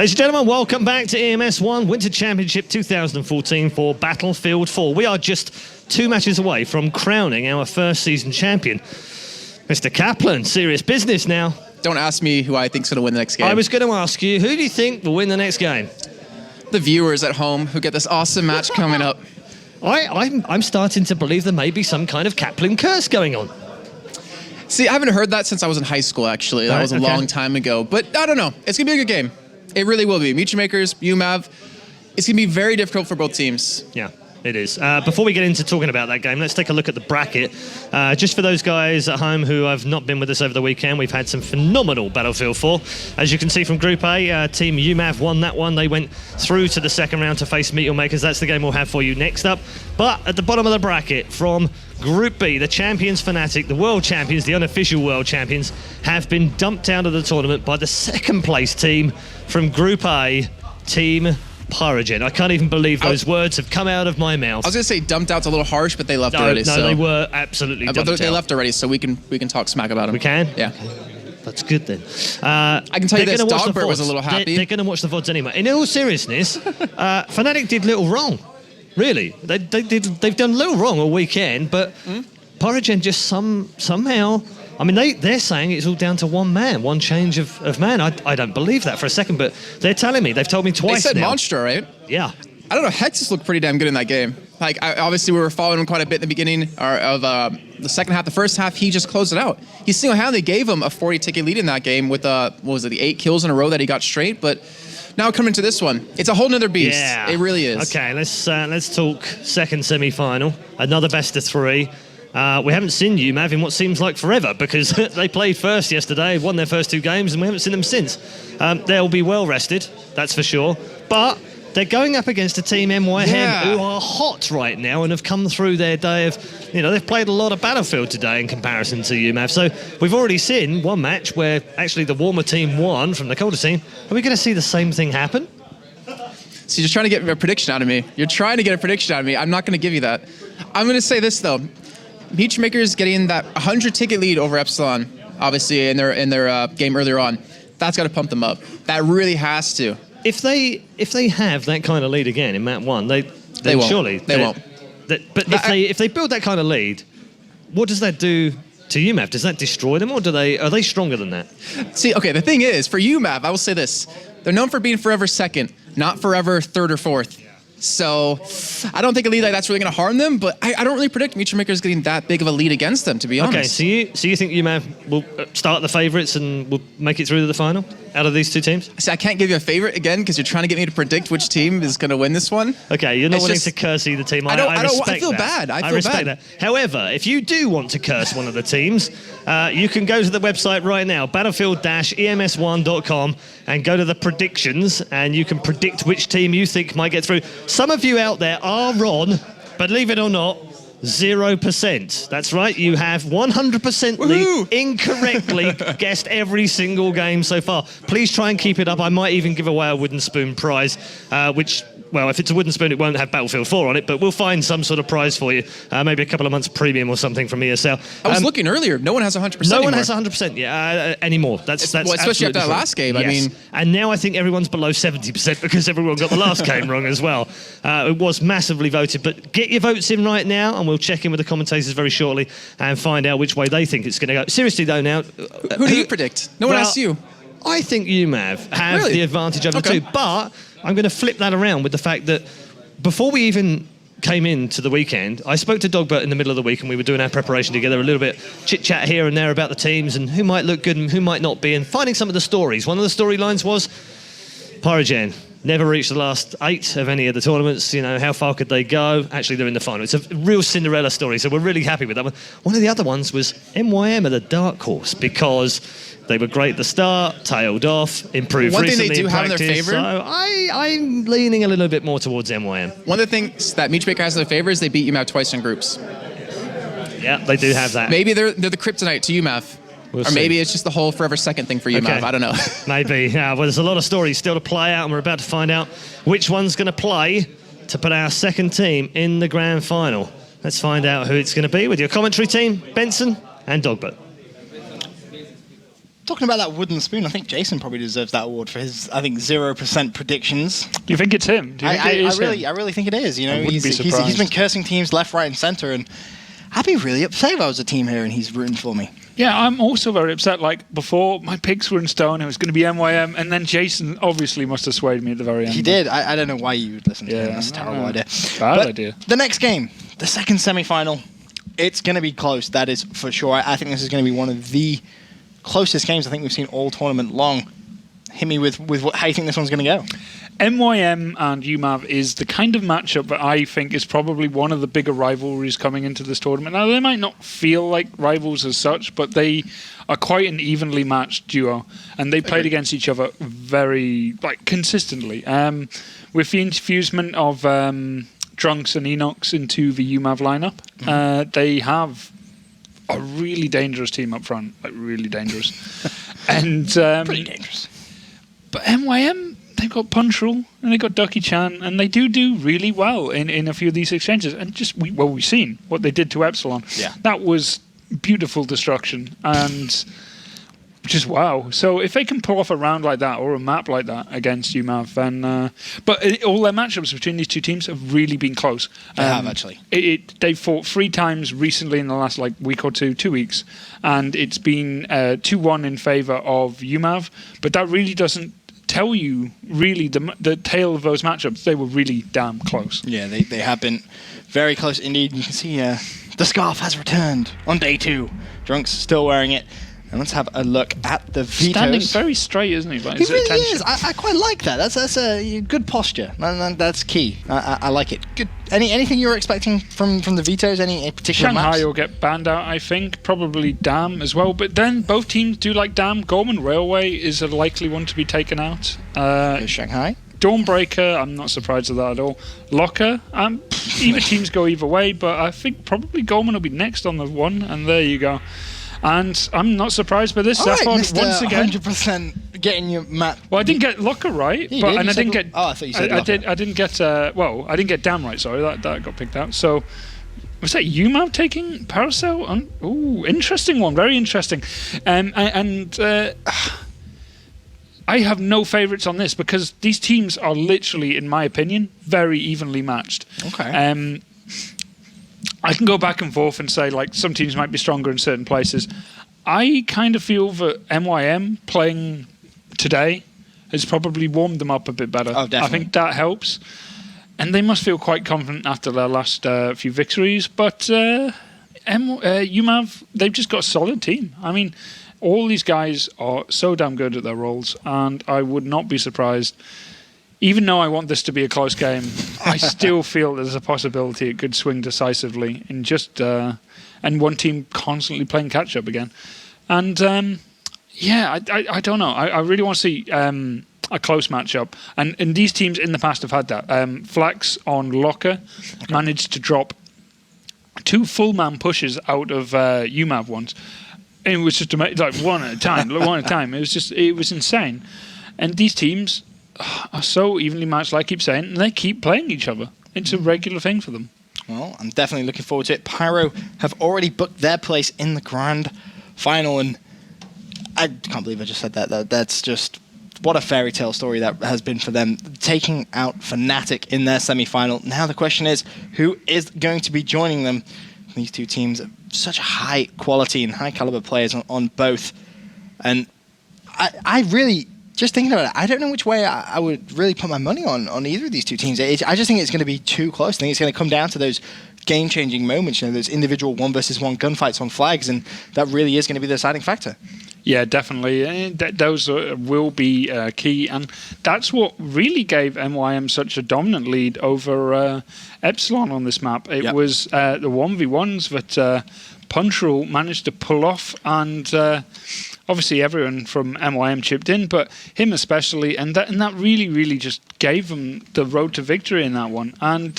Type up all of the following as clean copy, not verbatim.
Ladies and gentlemen, welcome back to EMS 1 Winter Championship 2014 for Battlefield 4. We are just 2 matches away from crowning our first season champion. Mr. Kaplan, serious business now. Don't ask me who I think's going to win the next game. I was going to ask you, who do you think will win the next game? The viewers at home who get this awesome match coming up. I'm starting to believe there may be some kind of Kaplan curse going on. See, I haven't heard that since I was in high school, actually. That was a long time ago. But I don't know. It's going to be a good game. It really will be. MeetYourMakers, uMAV. It's going to be very difficult for both teams. Yeah, it is. Before we get into talking about that game, let's take a look at the bracket. Just for those guys at home who have not been with us over the weekend, we've had some phenomenal Battlefield 4. As you can see from Group A, Team uMAV won that one. They went through to the second round to face MeetYourMakers. That's the game we'll have for you next up. But at the bottom of the bracket, from Group B, the champions Fnatic, the world champions, the unofficial world champions, have been dumped out of the tournament by the second place team from Group A, Team Paracel. I can't even believe those words have come out of my mouth. I was going to say dumped out's a little harsh, but they left already. No, they were absolutely dumped out. They left already, so we can talk smack about them. We can? Yeah. That's good then. I can tell you this, Dogbert was a little happy. They're going to watch the VODs anyway. In all seriousness, Fnatic did little wrong. Really. They've done little wrong all weekend, but Paracel just somehow... I mean, they're saying it's all down to one man, one change of man. I don't believe that for a second, but they're telling me. They've told me twice now. They said Monster, right? Yeah. I don't know, Hexus looked pretty damn good in that game. Like, obviously we were following him quite a bit in the beginning of the second half. The first half, he just closed it out. He single-handedly gave him a 40-ticket lead in that game with, what was it, the 8 kills in a row that he got straight, but now coming to this one, it's a whole nother beast. Yeah. It really is. Okay, let's talk second semi-final, another best of 3. We haven't seen uMAV in what seems like forever because they played first yesterday, won their first 2 games, and we haven't seen them since. They'll be well rested, that's for sure. But they're going up against a team MYM who are hot right now and have come through their day of, they've played a lot of Battlefield today in comparison to uMAV. So we've already seen one match where actually the warmer team won from the colder team. Are we going to see the same thing happen? So you're trying to get a prediction out of me. You're trying to get a prediction out of me. I'm not going to give you that. I'm going to say this, though. MeetYourMakers getting that 100-ticket lead over Epsilon, obviously, in their game earlier on. That's got to pump them up. That really has to. If they have that kind of lead again in map 1, they won't. Surely they won't. But if they build that kind of lead, what does that do to uMAV? Does that destroy them, or are they stronger than that? See, okay, the thing is, for uMAV, I will say this: they're known for being forever second, not forever third or fourth. So I don't think a lead like that's really going to harm them, but I don't really predict MeetYourMakers getting that big of a lead against them, to be honest. Okay, so you think uMAV will start the favourites and will make it through to the final out of these 2 teams? See, I can't give you a favourite again because you're trying to get me to predict which team is going to win this one. Okay, you're not wanting to curse either team. I feel bad. I respect that. However, if you do want to curse one of the teams, you can go to the website right now, battlefield-ems1.com, and go to the predictions, and you can predict which team you think might get through. Some of you out there are wrong, believe it or not, 0%. That's right, you have 100% incorrectly guessed every single game so far. Please try and keep it up. I might even give away a wooden spoon prize, which, well, if it's a wooden spoon, it won't have Battlefield 4 on it, but we'll find some sort of prize for you. Maybe a couple of months premium or something from ESL. I was looking earlier. No one has 100% No one has 100% anymore. That's well, especially after that last game. Yes. I mean, and now I think everyone's below 70% because everyone got the last game wrong as well. It was massively voted, but get your votes in right now, and we'll check in with the commentators very shortly and find out which way they think it's going to go. Seriously though, now, who do you predict? No one asked you. I think uMAV have the advantage over the 2, but I'm going to flip that around with the fact that before we even came into the weekend, I spoke to Dogbert in the middle of the week and we were doing our preparation together, a little bit chit-chat here and there about the teams and who might look good and who might not be, and finding some of the stories. One of the storylines was Paracel never reached the last 8 of any of the tournaments. How far could they go? Actually, they're in the final. It's a real Cinderella story, so we're really happy with that one. One of the other ones was MYM are the dark horse because they were great at the start, tailed off, improved One recently thing they do have in their favor. So I'm leaning a little bit more towards MYM. One of the things that MeetYourMakers has in their favor is they beat uMAV twice in groups. Yeah, they do have that. Maybe they're the kryptonite to uMAV. Or maybe it's just the whole forever second thing for uMAV. Okay. I don't know. Maybe. Yeah, well, there's a lot of stories still to play out, and we're about to find out which one's going to play to put our second team in the grand final. Let's find out who it's going to be with your commentary team, Benson and Dogbert. talking about that wooden spoon, I think Jason probably deserves that award for his, I think, 0% predictions. Do you think it's him? Do you think it is him? I really think it is. You know, I wouldn't be surprised. he's been cursing teams left, right, and centre, and I'd be really upset if I was a team here and he's rooting for me. Yeah, I'm also very upset. Like, before, my picks were in stone. It was going to be MYM, and then Jason obviously must have swayed me at the very end. He did. I don't know why you would listen to him. That's a terrible idea. Bad idea. The next game, the second semi-final, it's going to be close. That is for sure. I think this is going to be one of the closest games I think we've seen all tournament long. Hit me with how you think this one's going to go. MYM and uMAV is the kind of matchup that I think is probably one of the bigger rivalries coming into this tournament. Now, they might not feel like rivals as such, but they are quite an evenly matched duo, and they played against each other very consistently. With the infusement of Drunks and Enox into the uMAV lineup, they have a really dangerous team up front, really dangerous. And pretty dangerous. But MYM, they've got Punchral and they've got Ducky Chan, and they do really well in a few of these exchanges. And we've seen what they did to Epsilon. Yeah. That was beautiful destruction, and just wow. So if they can pull off a round like that or a map like that against uMAV, then but all their matchups between these two teams have really been close. They have actually. They've fought 3 times recently in the last week or 2 weeks, and it's been 2-1 in favour of uMAV. But that really doesn't tell you really the tale of those matchups. They were really damn close. Yeah, they have been very close indeed. You can see the scarf has returned on day 2. Drunk's still wearing it. And let's have a look at the vetoes. Standing very straight, isn't he? He really is. I quite like that. That's a good posture. That's key. I like it. Good. Anything you were expecting from the vetoes? Any particular Shanghai maps? will get banned out, I think. Probably Dam as well. But then both teams do like Dam. Gorman Railway is a likely one to be taken out. Shanghai. Dawnbreaker, I'm not surprised at that at all. Locker, either teams go either way, but I think probably Gorman will be next on the one, and there you go. And I'm not surprised by this. Zavod, Mr. once again, 100% getting your map. Well, I didn't get Locker right, Yeah, I didn't get. Oh, I thought you said Locker. I didn't get. I didn't get Dam right. Sorry, that got picked out. So was that uMAV taking Paracel? Ooh, interesting one. Very interesting. I have no favourites on this because these teams are literally, in my opinion, very evenly matched. Okay. I can go back and forth and say some teams might be stronger in certain places. I kind of feel that MYM playing today has probably warmed them up a bit better. Oh, definitely. I think that helps. And they must feel quite confident after their last few victories. But uMAV, they've just got a solid team. I mean, all these guys are so damn good at their roles, and I would not be surprised. Even though I want this to be a close game, I still feel there's a possibility it could swing decisively in just and one team constantly playing catch up again. And I don't know. I really want to see a close matchup. And these teams in the past have had that. Flax on Locker managed to drop 2 full man pushes out of uMAV once. And it was just one at a time. It was insane. And these teams are so evenly matched, like I keep saying, and they keep playing each other. It's a regular thing for them. Well, I'm definitely looking forward to it. Pyro have already booked their place in the grand final, and I can't believe I just said that. That's just what a fairy tale story that has been for them, taking out Fnatic in their semi-final. Now the question is, who is going to be joining them? These two teams are such high quality and high caliber players on both, and I really, just thinking about it, I don't know which way I would really put my money on either of these two teams. I just think it's going to be too close. I think it's going to come down to those game-changing moments, those individual 1-versus-1 gunfights on flags, and that really is going to be the deciding factor. Yeah, definitely. Those will be key, and that's what really gave MYM such a dominant lead over Epsilon on this map. It was the 1v1s that Punchral managed to pull off, and obviously everyone from MYM chipped in, but him especially, and that really, really just gave them the road to victory in that one. And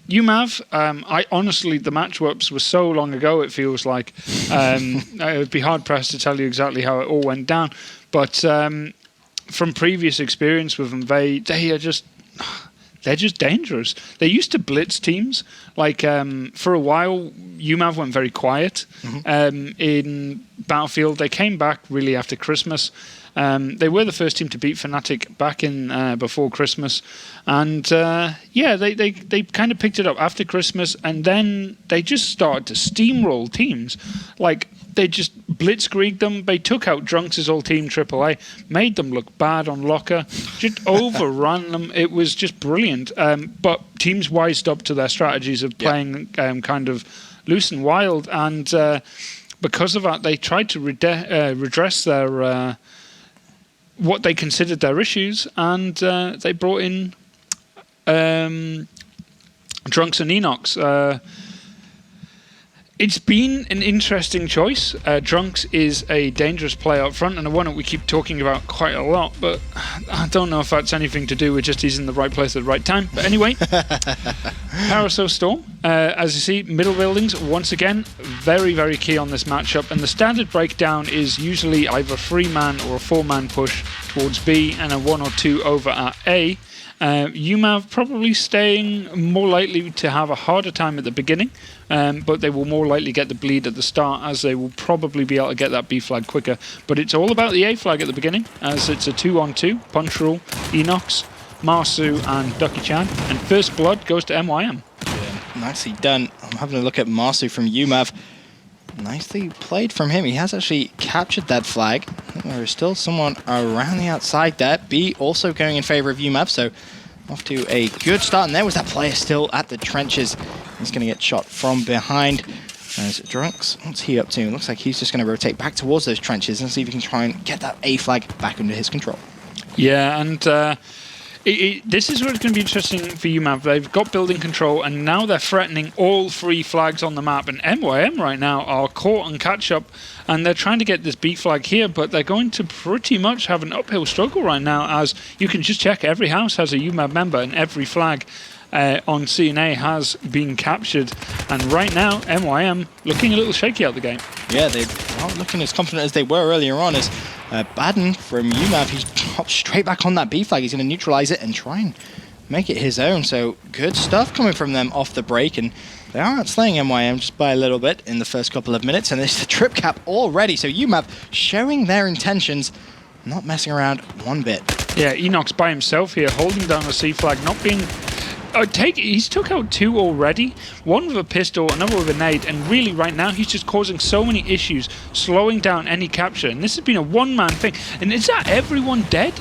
uMAV, I honestly, the matchups were so long ago, it feels like. I would be hard-pressed to tell you exactly how it all went down. But from previous experience with them, they they're just dangerous. They used to blitz teams. Like, for a while, uMAV went very quiet in Battlefield. They came back really after Christmas. They were the first team to beat Fnatic back in before Christmas. And, they kind of picked it up after Christmas, and then they just started to steamroll teams. Like, they just blitzkrieged them. They took out Drunks' old team, AAA, made them look bad on Locker, just overran them. It was just brilliant. But teams wised up to their strategies of playing kind of loose and wild. And because of that, they tried to redress their what they considered their issues. And they brought in Drunks and Enox. It's been an interesting choice. Drunks is a dangerous player up front, and one that we keep talking about quite a lot, but I don't know if that's anything to do with just he's in the right place at the right time. But anyway, Paracel Storm, as you see, middle buildings, once again, very, very key on this matchup, and the standard breakdown is usually either a 3-man or a 4-man push towards B and a 1 or 2 over at A. uMAV probably staying more likely to have a harder time at the beginning, but they will more likely get the bleed at the start, as they will probably be able to get that B flag quicker. But it's all about the A flag at the beginning, as it's a 2-on-2, punch rule, Enox, Marsu and Ducky Chan, and first blood goes to MYM. Yeah, nicely done. I'm having a look at Marsu from uMAV. Nicely played from him. He has actually captured that flag. There is still someone around the outside there. B also going in favor of uMAV, so off to a good start. And there was that player still at the trenches. He's going to get shot from behind. As Drunks, what's he up to? Looks like he's just going to rotate back towards those trenches and see if he can try and get that A flag back under his control. Yeah, and this is where it's going to be interesting for uMAV. They've got building control, and now they're threatening all 3 flags on the map. And MYM right now are caught on catch-up, and they're trying to get this B flag here, but they're going to pretty much have an uphill struggle right now, as you can just check every house has a uMAV member, and every flag on CNA has been captured. And right now, MYM looking a little shaky out the game. Yeah, they aren't looking as confident as they were earlier on, as Baden from uMAV, he's dropped straight back on that B flag. He's going to neutralize it and try and make it his own. So good stuff coming from them off the break, and they are outslaying MYM just by a little bit in the first couple of minutes, and it's the trip cap already. So uMAV showing their intentions, not messing around one bit. Yeah, Enox by himself here, holding down the C flag, not being... he's took out 2 already, one with a pistol, another with a nade, and really right now he's just causing so many issues, slowing down any capture. And this has been a 1-man thing. And is that everyone dead?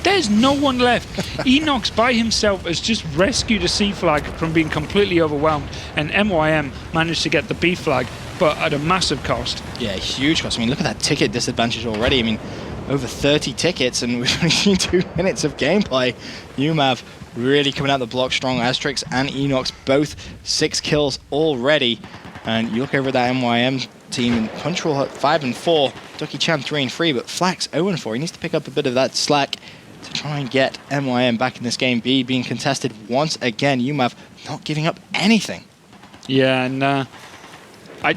There's no one left. Enox by himself has just rescued a C flag from being completely overwhelmed, and MYM managed to get the B flag, but at a massive cost. Yeah, huge cost. I mean, look at that ticket disadvantage already. I mean, over 30 tickets, and we've only seen 2 minutes of gameplay. uMAV really coming out the block strong. Asterix and Enox both 6 kills already. And you look over at that MYM team, and Punch Roll 5 and 4, Ducky Chan 3 and 3, but Flax 0 and 4. He needs to pick up a bit of that slack to try and get MYM back in this game. B being contested once again. uMAV not giving up anything. Yeah, and I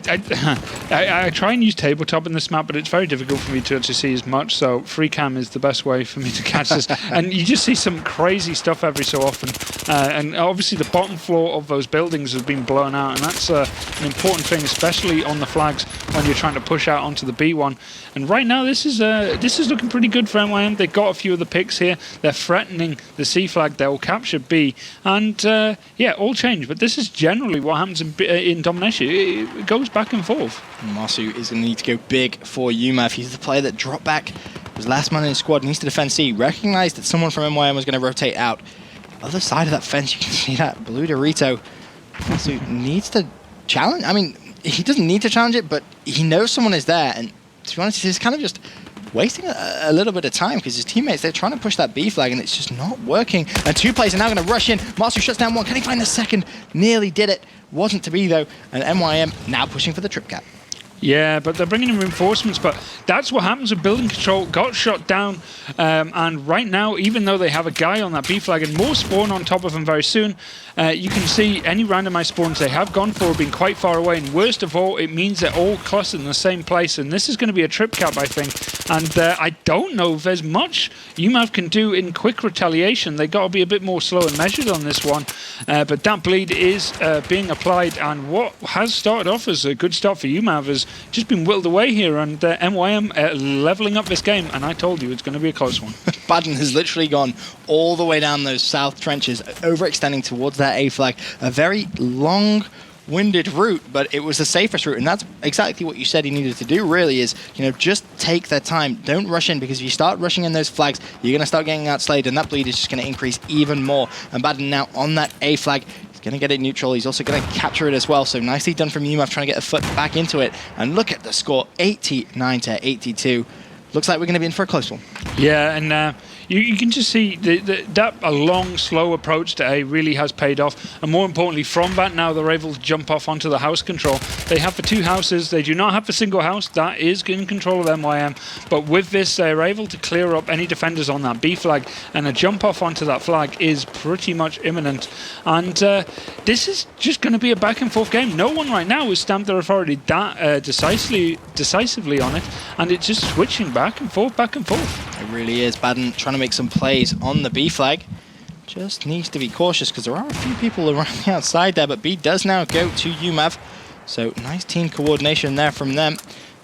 try and use tabletop in this map, but it's very difficult for me to actually see as much, so free cam is the best way for me to catch this. And you just see some crazy stuff every so often. And obviously the bottom floor of those buildings has been blown out, and that's an important thing, especially on the flags when you're trying to push out onto the B1. And right now this is looking pretty good for MYM. They've got a few of the picks here. They're threatening the C flag. They'll capture B. And yeah, all change. But this is generally what happens in domination. It goes back and forth. Marsu is going to need to go big for uMAV. He's the player that dropped back, was last man in his squad, needs to defend C. Recognized that someone from MYM was going to rotate out. Other side of that fence, you can see that blue Dorito. Marsu needs to challenge. I mean, he doesn't need to challenge it, but he knows someone is there. And to be honest, he's kind of just wasting a little bit of time, because his teammates, they're trying to push that B flag and it's just not working. And 2 players are now going to rush in. Marsu shuts down 1. Can he find the second? Nearly did it. Wasn't to be though. And MYM now pushing for the trip cap. Yeah, but they're bringing in reinforcements, but that's what happens with building control. Got shot down, and right now, even though they have a guy on that B flag and more spawn on top of them very soon, you can see any randomized spawns they have gone for have been quite far away, and worst of all, it means they're all clustered in the same place, and this is going to be a trip cap, I think, and I don't know if there's much uMAV can do in quick retaliation. They got to be a bit more slow and measured on this one, but that bleed is being applied, and what has started off as a good start for uMAV has just been whittled away here, and MYM leveling up this game, and I told you it's going to be a close one. Baden has literally gone all the way down those south trenches, overextending towards that A flag. A very long-winded route, but it was the safest route, and that's exactly what you said he needed to do, really, is, just take their time. Don't rush in, because if you start rushing in those flags, you're going to start getting outslayed, and that bleed is just going to increase even more. And Baden now on that A flag, going to get it neutral. He's also going to capture it as well. So nicely done from uMAV, trying to get a foot back into it. And look at the score, 89 to 82. Looks like we're going to be in for a close one. Yeah, and you can just see that a long, slow approach to A really has paid off. And more importantly, from that now, they're able to jump off onto the house control. They have the 2 houses. They do not have the single house. That is in control of MYM. But with this, they're able to clear up any defenders on that B flag. And a jump off onto that flag is pretty much imminent. And this is just going to be a back and forth game. No one right now has stamped their authority that decisively on it. And it's just switching back and forth, back and forth. It really is. Baden trying to make some plays on the B flag. Just needs to be cautious, because there are a few people around the outside there, but B does now go to uMAV. So nice team coordination there from them.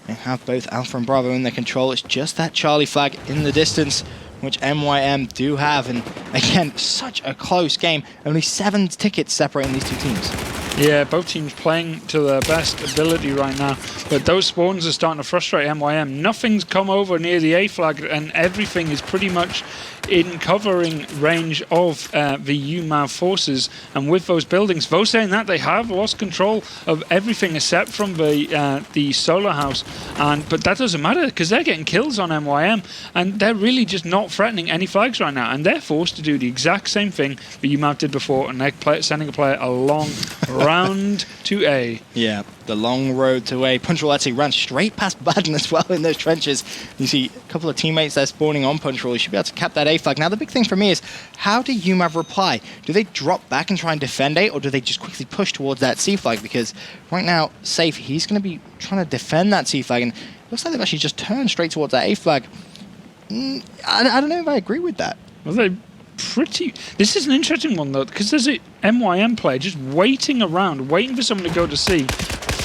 They have both Alpha and Bravo in their control. It's just that Charlie flag in the distance, which MYM do have. And again, such a close game. Only 7 tickets separating these 2 teams. Yeah, both teams playing to their best ability right now. But those spawns are starting to frustrate MYM. Nothing's come over near the A flag, and everything is pretty much in covering range of the uMAV forces. And with those buildings, Vo saying that they have lost control of everything except from the solar house. But that doesn't matter, because they're getting kills on MYM, and they're really just not threatening any flags right now. And they're forced to do the exact same thing that uMAV did before, and they're sending a player along round to A. Yeah, the long road to A. Punch Roll actually ran straight past Baden as well in those trenches. You see a couple of teammates there spawning on Punch Roll. He should be able to cap that A flag. Now, the big thing for me is, how do uMAV reply? Do they drop back and try and defend A, or do they just quickly push towards that C flag? Because right now, Safe, he's going to be trying to defend that C flag, and it looks like they've actually just turned straight towards that A flag. I don't know if I agree with that. Well, this is an interesting one, though, because there's a MYM player just waiting around, waiting for someone to go to C,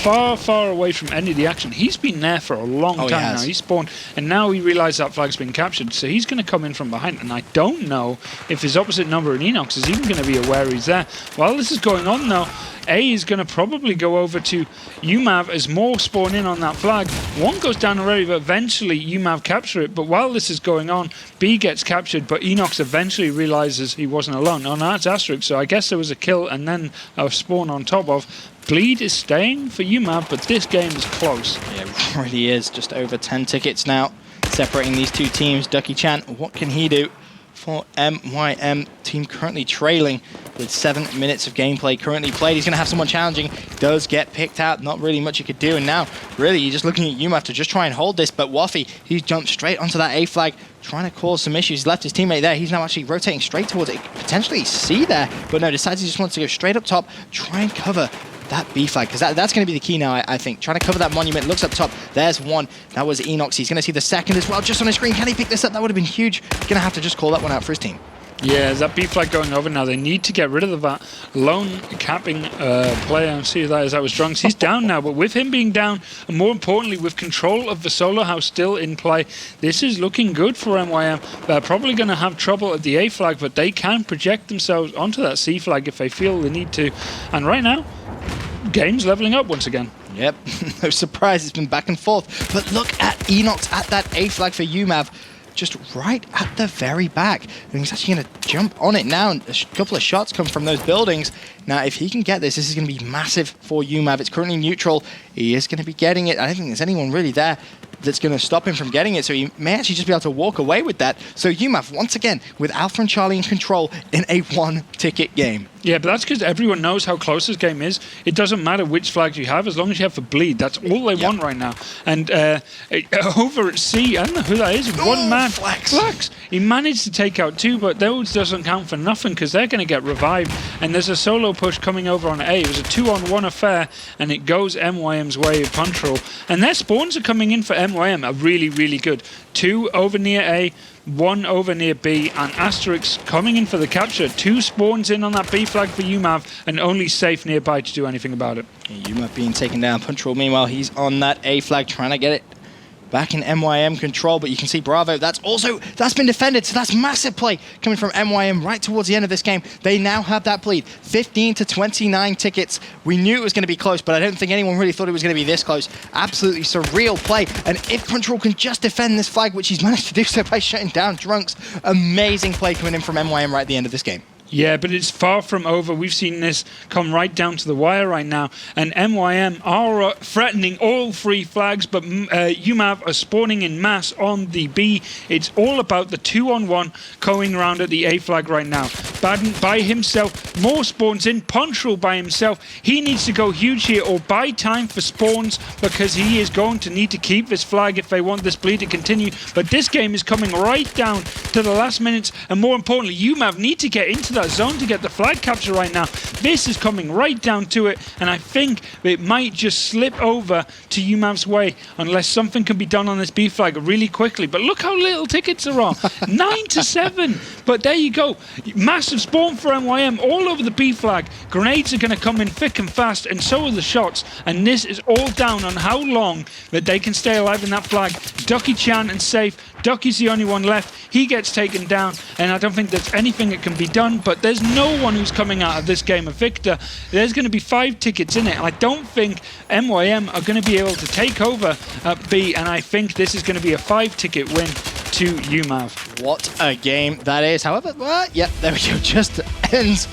far, far away from any of the action. He's been there for a long time now. He spawned, and now he realized that flag's been captured, so he's going to come in from behind, and I don't know if his opposite number in Enox is even going to be aware he's there. While this is going on, though, A is going to probably go over to uMAV as more spawn in on that flag. One goes down already, but eventually uMAV capture it. But while this is going on, B gets captured, but Enox eventually realizes he wasn't alone. Oh, no, that's Asterisk, so I guess there was a kill and then a spawn on top of. Bleed is staying for uMAV, but this game is close. Yeah, it really is. Just over 10 tickets now, separating these 2 teams. Ducky Chan, what can he do for MYM? Team currently trailing with 7 minutes of gameplay currently played. He's going to have someone challenging. Does get picked out. Not really much he could do. And now, really, you're just looking at uMAV to just try and hold this. But Waffy, he jumped straight onto that A flag, trying to cause some issues. He's left his teammate there. He's now actually rotating straight towards it. Potentially C there. But no, decides he just wants to go straight up top, try and cover that B flag, because that's going to be the key now, I think. Trying to cover that monument. Looks up top. There's one. That was Enox. He's going to see the second as well, just on his screen. Can he pick this up? That would have been huge. Going to have to just call that one out for his team. Yeah, that B flag going over now. They need to get rid of that lone capping player. And see who that is. That was Drunks. He's down now, but with him being down, and more importantly, with control of the solo house still in play, this is looking good for MYM. They're probably going to have trouble at the A flag, but they can project themselves onto that C flag if they feel they need to. And right now, game's leveling up once again. Yep, no surprise, it's been back and forth. But look at Enox at that A flag for uMAV, just right at the very back. And he's actually going to jump on it now, and a couple of shots come from those buildings. Now, if he can get this, this is going to be massive for uMAV. It's currently neutral. He is going to be getting it. I don't think there's anyone really there that's going to stop him from getting it, so he may actually just be able to walk away with that. So uMAV, once again, with Alpha and Charlie in control in a 1-ticket game. Yeah, but that's because everyone knows how close this game is. It doesn't matter which flags you have, as long as you have the bleed. That's all they want right now. And over at C, I don't know who that is. One man. Flax. He managed to take out 2, but those doesn't count for nothing because they're going to get revived. And there's a solo push coming over on A. It was a 2-on-1 affair, and it goes MYM's way of control. And their spawns are coming in for MYM are really, really good. 2 over near A, 1 over near B, and Asterix coming in for the capture. 2 spawns in on that B flag for uMAV, and only Safe nearby to do anything about it. uMAV being taken down. Punchroll, meanwhile, he's on that A flag, trying to get it back in MYM control, but you can see Bravo, that's been defended, so that's massive play coming from MYM right towards the end of this game. They now have that bleed, 15 to 29 tickets. We knew it was going to be close, but I don't think anyone really thought it was going to be this close. Absolutely surreal play, and if Control can just defend this flag, which he's managed to do so by shutting down Drunks, amazing play coming in from MYM right at the end of this game. Yeah, but it's far from over. We've seen this come right down to the wire right now. And MYM are threatening all 3 flags, but uMAV are spawning in mass on the B. It's all about the 2-on-1 going around at the A flag right now. Baden by himself, more spawns in. Pontrel by himself. He needs to go huge here or buy time for spawns because he is going to need to keep this flag if they want this bleed to continue. But this game is coming right down to the last minutes. And more importantly, uMAV need to get into that zone to get the flag capture right now. This is coming right down to it, and I think it might just slip over to uMAV's way unless something can be done on this B flag really quickly. But look how little tickets are on. 9 to 7. But there you go. Massive spawn for MYM all over the B flag. Grenades are going to come in thick and fast, and so are the shots. And this is all down on how long that they can stay alive in that flag. Ducky Chan and Safe. Ducky's the only one left. He gets taken down, and I don't think there's anything that can be done, but there's no one who's coming out of this game a victor. There's going to be 5 tickets in it, and I don't think MYM are going to be able to take over at B, and I think this is going to be a 5-ticket win to uMAV. What a game that is. However, yeah, there we go, just ends.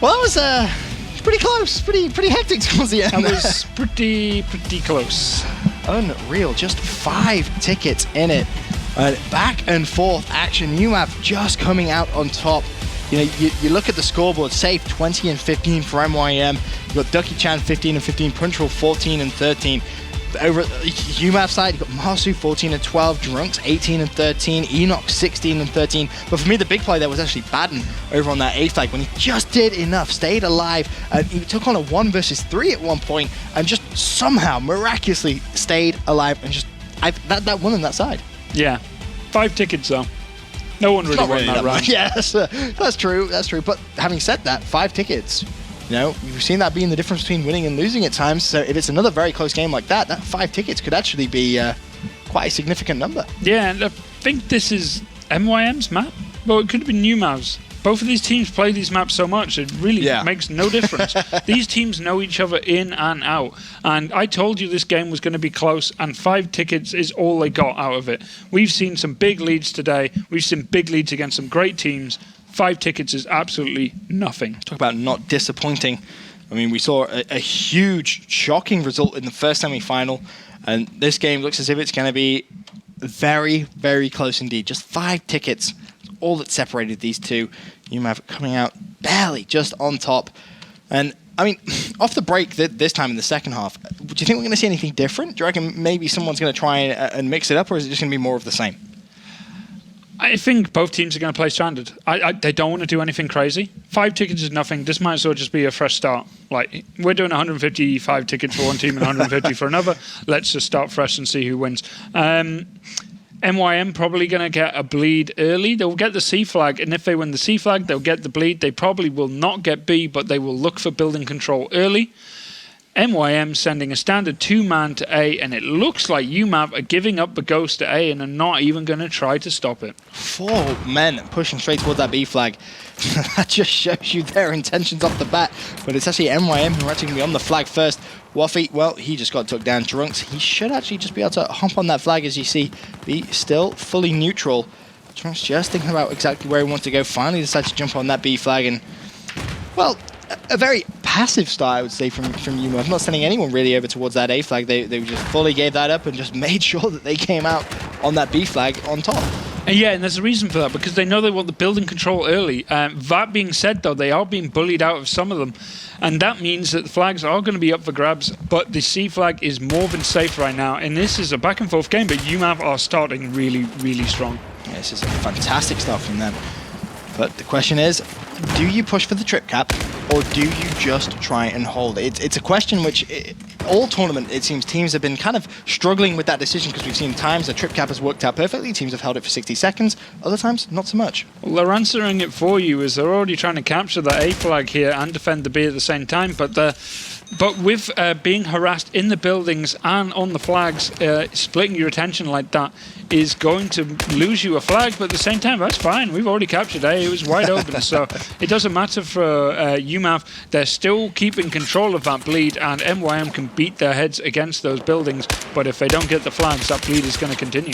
Well, that was pretty close, pretty hectic towards the end. That was pretty close. Unreal, just 5 tickets in it. Back and forth action. uMAV just coming out on top. You know, you look at the scoreboard, Safe 20 and 15 for MYM. You've got Ducky Chan 15 and 15, Punchroll 14 and 13. Over at the uMAV side, you've got Marsu 14 and 12, Drunks 18 and 13, Enoch 16 and 13. But for me, the big play there was actually Baden over on that A flag when he just did enough, stayed alive, and he took on a 1 versus 3 at one point and just somehow miraculously stayed alive and just that won on that side. Yeah, 5 tickets though. No one really won that round. Yes, that's true. But having said that, 5 tickets. You know, we've seen that being the difference between winning and losing at times. So if it's another very close game like that, that 5 tickets could actually be quite a significant number. Yeah, and I think this is MYM's map. Well, it could have been uMAV's. Both of these teams play these maps so much, it really makes no difference. These teams know each other in and out. And I told you this game was going to be close, and 5 tickets is all they got out of it. We've seen some big leads today. We've seen big leads against some great teams. 5 tickets is absolutely nothing. Talk about not disappointing. I mean, we saw a huge, shocking result in the first semi-final, and this game looks as if it's going to be very, very close indeed. Just 5 tickets, all that separated these two. uMAV coming out barely just on top. And, I mean, off the break this time in the second half, do you think we're going to see anything different? Do you reckon maybe someone's going to try and mix it up, or is it just going to be more of the same? I think both teams are going to play standard. They don't want to do anything crazy. 5 tickets is nothing. This might as well just be a fresh start. Like, we're doing 155 tickets for one team and 150 for another. Let's just start fresh and see who wins. MYM probably going to get a bleed early. They'll get the C flag, and if they win the C flag, they'll get the bleed. They probably will not get B, but they will look for building control early. MYM sending a standard 2-man to A, and it looks like uMAV are giving up the ghost to A and are not even going to try to stop it. 4 men pushing straight toward that B flag. That just shows you their intentions off the bat. But it's actually MYM who are actually going to be on the flag first. Waffy, well, he just got took down. Drunks, he should actually just be able to hop on that flag, as you see. Be still fully neutral. Drunks just thinking about exactly where he wants to go. Finally decides to jump on that B flag, and, well, a very passive start, I would say, from uMAV. Not sending anyone really over towards that A flag. They just fully gave that up and just made sure that they came out on that B flag on top. Yeah, and there's a reason for that, because they know they want the building control early. That being said, though, they are being bullied out of some of them, and that means that the flags are going to be up for grabs, but the C flag is more than safe right now, and this is a back-and-forth game, but uMAV are starting really, really strong. Yeah, this is a fantastic start from them. But the question is, do you push for the trip cap, or do you just try and hold? It's a question which, all tournament, it seems teams have been kind of struggling with that decision, because we've seen times the trip cap has worked out perfectly, teams have held it for 60 seconds, other times, not so much. Well, they're answering it for you, as they're already trying to capture the A flag here and defend the B at the same time, but with being harassed in the buildings and on the flags, splitting your attention like that is going to lose you a flag, but at the same time, that's fine. We've already captured A. It was wide open, so it doesn't matter for uMAV. They're still keeping control of that bleed, and MYM can beat their heads against those buildings, but if they don't get the flags, that bleed is going to continue.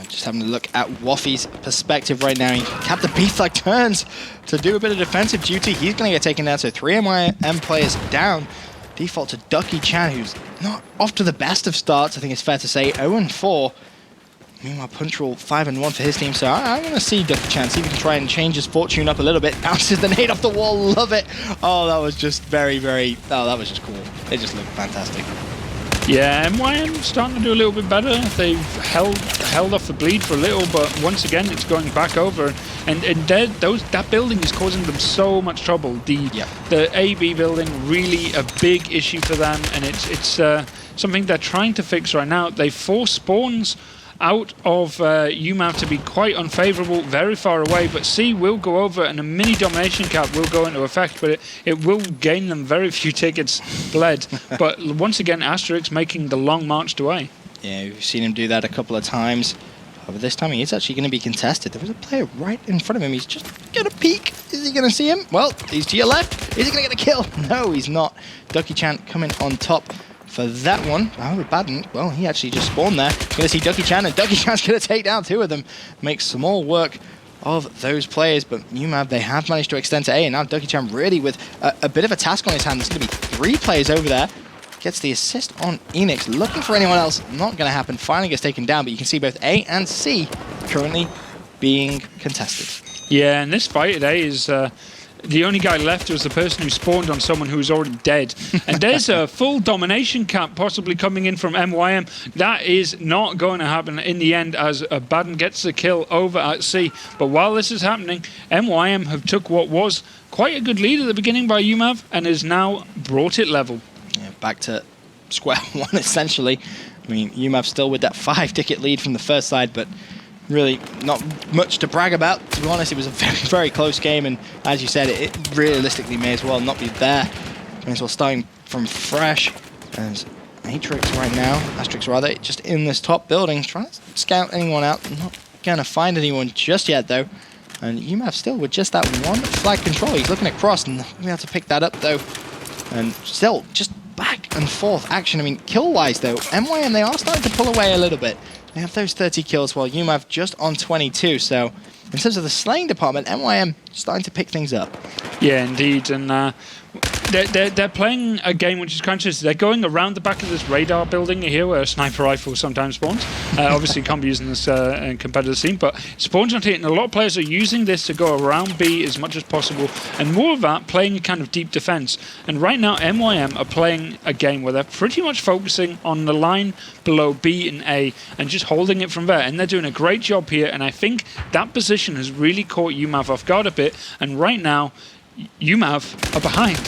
Just having a look at Waffy's perspective right now. He capped the B flag, turns to do a bit of defensive duty. He's going to get taken down, so 3 MYM players down. Default to Ducky Chan, who's not off to the best of starts, I think it's fair to say, 0-4. Meanwhile, Punch Roll 5-1 for his team, so I'm going to see Ducky Chan, see if he can try and change his fortune up a little bit. Bounces the nade off the wall, love it. Oh, that was just very, very, oh, that was just cool. They just looked fantastic. Yeah, MYM starting to do a little bit better. They've held off the bleed for a little, but once again, it's going back over. And that building is causing them so much trouble. The AB building, really a big issue for them, and it's something they're trying to fix right now. They force spawns out of uMAV to be quite unfavorable, very far away, but C will go over and a mini domination cap will go into effect, but it will gain them very few tickets bled. But once again, Asterix making the long march to A. Yeah, we've seen him do that a couple of times. But this time he is actually going to be contested. There was a player right in front of him. He's just going to peek. Is he going to see him? Well, he's to your left. Is he going to get a kill? No, he's not. Ducky Chan coming on top for that one. Oh, Baden, well, he actually just spawned there. Going to see Ducky Chan, and Ducky Chan's going to take down 2 of them. Make small work of those players, but uMAV, they have managed to extend to A, and now Ducky Chan really with a bit of a task on his hand. There's going to be 3 players over there. Gets the assist on Enix, looking for anyone else. Not going to happen. Finally gets taken down, but you can see both A and C currently being contested. Yeah, and this fight at A is... the only guy left was the person who spawned on someone who was already dead. And there's a full domination cap possibly coming in from MYM. That is not going to happen in the end, as Baden gets the kill over at C. But while this is happening, MYM have took what was quite a good lead at the beginning by uMAV and has now brought it level. Yeah, back to square one, essentially. I mean, uMAV still with that 5-ticket lead from the first side, but really not much to brag about. To be honest, it was a very, very close game, and as you said, it realistically may as well not be there. May as well starting from fresh. As Asterix right now, Asterix rather, just in this top building, trying to scout anyone out. Not going to find anyone just yet, though. And uMAV still with just that 1 flag control. He's looking across, and we have to pick that up, though. And still, just back and forth action. I mean, kill-wise, though, MYM, they are starting to pull away a little bit. They have those 30 kills, while uMAV just on 22. So, in terms of the slaying department, MYM starting to pick things up. Yeah, indeed. And they're playing a game which is conscious. They're going around the back of this radar building here where a sniper rifle sometimes spawns. Obviously, can't be using this in competitive scene, but spawns on here. And a lot of players are using this to go around B as much as possible. And more of that, playing a kind of deep defense. And right now, MYM are playing a game where they're pretty much focusing on the line below B and A and just holding it from there. And they're doing a great job here. And I think that position has really caught uMAV off guard a bit. And right now, uMAV are behind.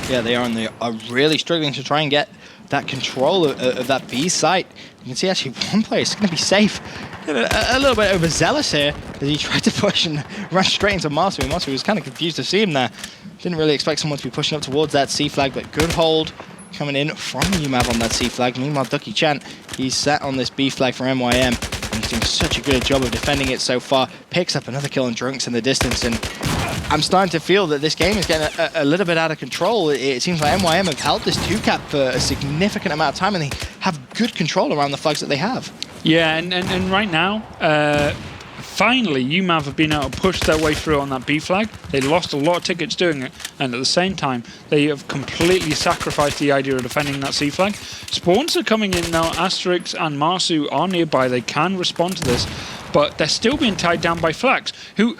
Yeah, they are really struggling to try and get that control of that B site. You can see actually one player is going to be safe. A little bit overzealous here as he tried to push and run straight into Masu. Masu was kind of confused to see him there. Didn't really expect someone to be pushing up towards that C flag, but good hold coming in from uMAV on that C flag. Meanwhile, Ducky Chan, he's sat on this B flag for MYM. And he's doing such a good job of defending it so far. Picks up another kill and Drunks in the distance, and I'm starting to feel that this game is getting a little bit out of control. It seems like MYM have held this 2-cap for a significant amount of time, and they have good control around the flags that they have. Yeah, and right now, finally, uMAV have been able to push their way through on that B flag. They lost a lot of tickets doing it, and at the same time, they have completely sacrificed the idea of defending that C flag. Spawns are coming in now. Asterix and Marsu are nearby. They can respond to this. but they're still being tied down by Flax, who,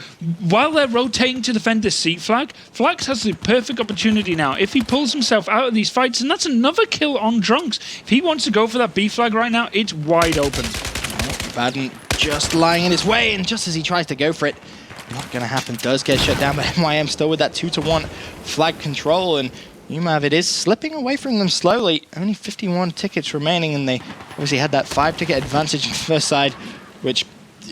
while they're rotating to defend this C flag, Flax has the perfect opportunity now. If he pulls himself out of these fights, and that's another kill on Drunks. If he wants to go for that B flag right now, it's wide open. Baden just lying in his way, and just as he tries to go for it, not going to happen, does get shut down, but MYM still with that 2-1 flag control, and uMAV, it is slipping away from them slowly. Only 51 tickets remaining, and they obviously had that 5-ticket advantage in the first side, which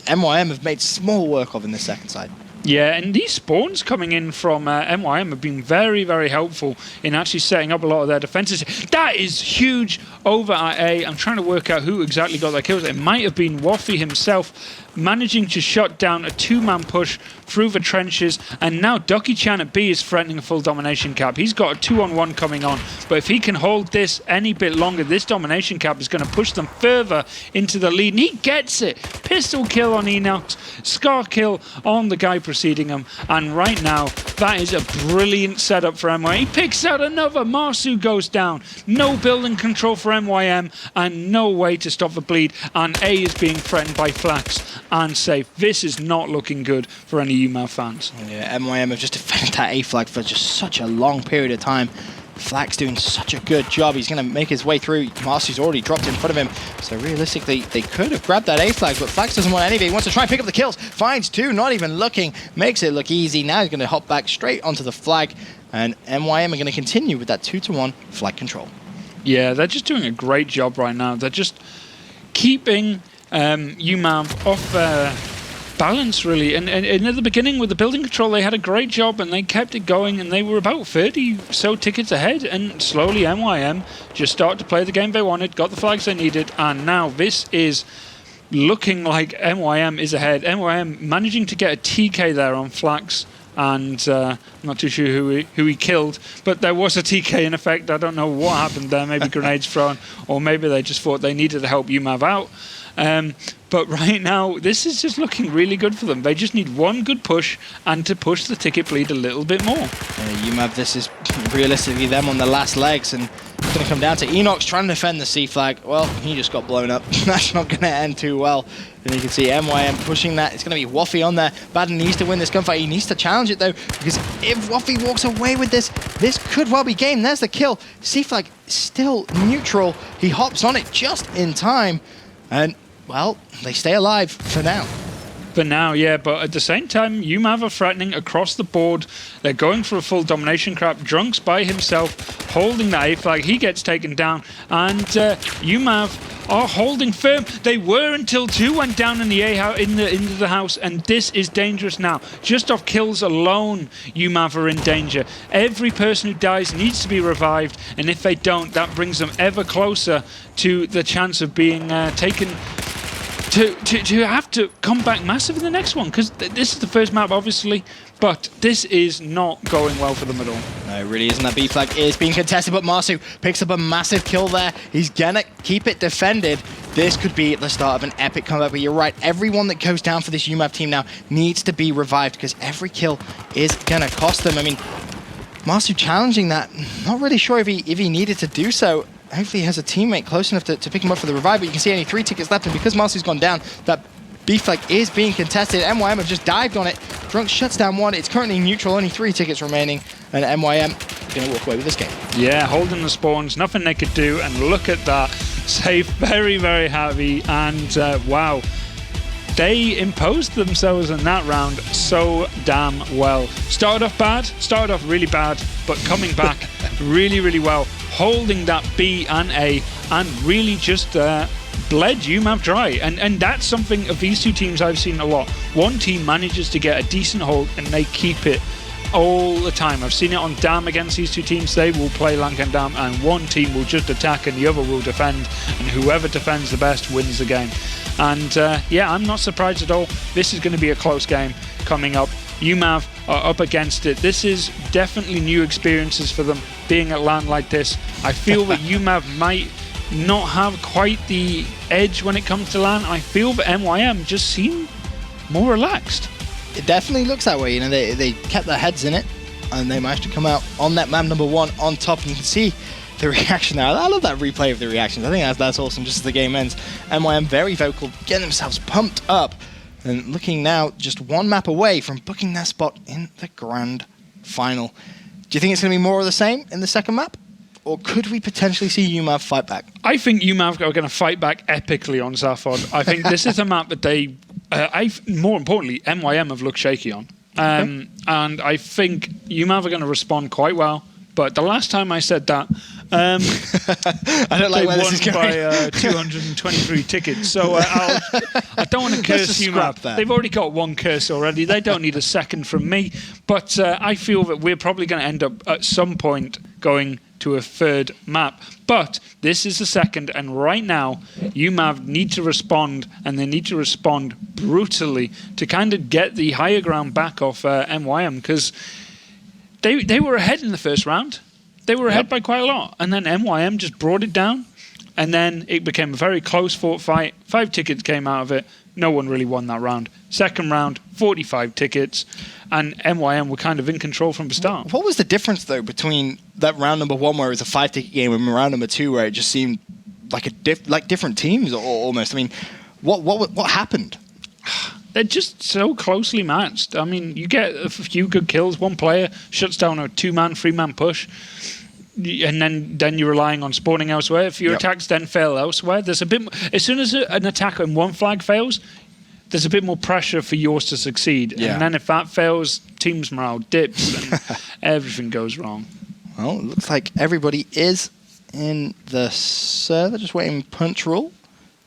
MYM have made small work of in the second side. Yeah, and these spawns coming in from MYM have been very, very helpful in actually setting up a lot of their defenses. That is huge over at A. I'm trying to work out who exactly got their kills. It might have been Waffy himself, managing to shut down a 2-man push through the trenches, and now Ducky Chan at B is threatening a full domination cap. He's got a 2-on-1 coming on, but if he can hold this any bit longer, this domination cap is going to push them further into the lead, and he gets it. Pistol kill on Enox, Scar kill on the guy preceding him, and right now, that is a brilliant setup for MYM. He picks out another, Marsu goes down, no building control for MYM, and no way to stop the bleed, and A is being threatened by Flax and Safe. This is not looking good for any uMAV fans. Yeah, MYM have just defended that A flag for just such a long period of time. Flax doing such a good job. He's going to make his way through. Marcy's already dropped in front of him. So realistically, they could have grabbed that A flag, but Flax doesn't want any of it. He wants to try and pick up the kills. Finds 2, not even looking. Makes it look easy. Now he's going to hop back straight onto the flag. And MYM are going to continue with that 2-1 flag control. Yeah, they're just doing a great job right now. They're just keeping uMAV off balance, really. And at the beginning with the building control, they had a great job and they kept it going, and they were about 30 so tickets ahead, and slowly MYM just started to play the game they wanted, got the flags they needed, and now this is looking like MYM is ahead. MYM managing to get a TK there on Flax, and I'm not too sure who he killed, but there was a TK in effect. I don't know what happened there. Maybe grenades thrown, or maybe they just thought they needed to help uMAV out. But right now, this is just looking really good for them. They just need one good push and to push the ticket bleed a little bit more. uMAV, this is realistically them on the last legs, and it's going to come down to Enox trying to defend the C flag. Well, he just got blown up. That's not going to end too well. And you can see MYM pushing that. It's going to be Waffy on there. Baden needs to win this gunfight. He needs to challenge it, though, because if Waffy walks away with this, this could well be game. There's the kill. C flag still neutral. He hops on it just in time. And, well, they stay alive for now. For now, yeah, but at the same time, uMAV are threatening across the board. They're going for a full domination crap. Drunks by himself, holding that A flag. He gets taken down, and uMAV are holding firm. They were until 2 went down in the A house, into the house, and this is dangerous now. Just off kills alone, uMAV are in danger. Every person who dies needs to be revived, and if they don't, that brings them ever closer to the chance of being taken. To have to come back massive in the next one, because this is the first map, obviously, but this is not going well for them at all. No, it really isn't. That B flag is being contested, but Marsu picks up a massive kill there. He's gonna keep it defended. This could be the start of an epic comeback, but you're right. Everyone that goes down for this uMAV team now needs to be revived, because every kill is gonna cost them. I mean, Marsu challenging that, not really sure if he needed to do so. Hopefully he has a teammate close enough to pick him up for the revive, but you can see only 3 tickets left, and because Marcy's gone down, that B flag is being contested. MYM have just dived on it. Drunk shuts down 1. It's currently neutral, only 3 tickets remaining, and MYM are going to walk away with this game. Yeah, holding the spawns, nothing they could do, and look at that. Safe, very, very happy, and wow. They imposed themselves in that round so damn well. Started off really bad, but coming back really, really well. Holding that B and A, and really just bled uMAV dry. And that's something of these two teams I've seen a lot. One team manages to get a decent hold, and they keep it all the time. I've seen it on Dam against these two teams. They will play Lankan Dam, and one team will just attack and the other will defend, and whoever defends the best wins the game. And yeah, I'm not surprised at all. This is going to be a close game coming up. uMAV are up against it. This is definitely new experiences for them, being at LAN like this. I feel that uMAV might not have quite the edge when it comes to LAN. I feel that MYM just seem more relaxed. It definitely looks that way. You know, they kept their heads in it, and they managed to come out on that map number 1 on top. And you can see the reaction now. I love that replay of the reactions. I think that's awesome just as the game ends. MYM very vocal, getting themselves pumped up. And looking now just one map away from booking their spot in the grand final. Do you think it's going to be more of the same in the second map? Or could we potentially see uMAV fight back? I think uMAV are going to fight back epically on Zavod. I think this is a map that they, more importantly, MYM have looked shaky on. And I think uMAV are going to respond quite well. But the last time I said that, I don't like where this is going. By 223 tickets. So I don't want to curse uMAV. They've already got one curse already. They don't need a second from me. But I feel that we're probably going to end up at some point going to a third map. But this is the second, and right now uMAV need to respond, and they need to respond brutally to kind of get the higher ground back off MYM, because they were ahead in the first round. They were ahead by quite a lot, and then MYM just brought it down, and then it became a very close fought fight. 5 tickets came out of it. No one really won that round. Second round, 45 tickets, and MYM were kind of in control from the start. What was the difference, though, between that round number 1 where it was a 5-ticket game and round number 2 where it just seemed like different teams almost? I mean, what happened? They're just so closely matched. I mean, you get a few good kills. One player shuts down a 2-man, 3-man push, and then you're relying on spawning elsewhere. If your attacks then fail elsewhere, there's a bit. As soon as an attack on one flag fails, there's a bit more pressure for yours to succeed. Yeah. And then if that fails, team's morale dips and everything goes wrong. Well, it looks like everybody is in the server, just waiting punch roll,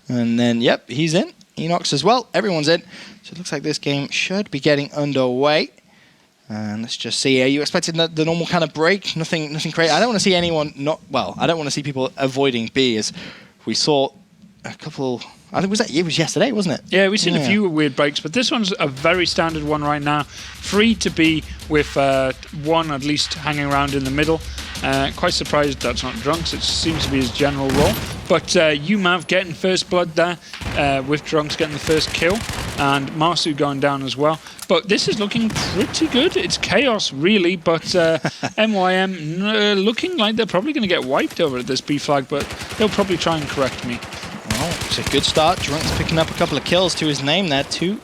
and then he's in. Enox as well. Everyone's in. So it looks like this game should be getting underway. And let's just see. Are you expecting the normal kind of break? Nothing crazy. I don't want to see anyone I don't want to see people avoiding B, as we saw a couple. I think it was yesterday, wasn't it? Yeah, we've seen a few weird breaks, but this one's a very standard one right now. 3 to B with 1 at least hanging around in the middle. Quite surprised that's not Drunks. It seems to be his general role. But uMAV getting first blood there, with Drunks getting the first kill, and Marsu going down as well. But this is looking pretty good. It's chaos, really, but MYM looking like they're probably going to get wiped over at this B flag, but they'll probably try and correct me. Well, it's a good start. Drunks picking up a couple of kills to his name there. 2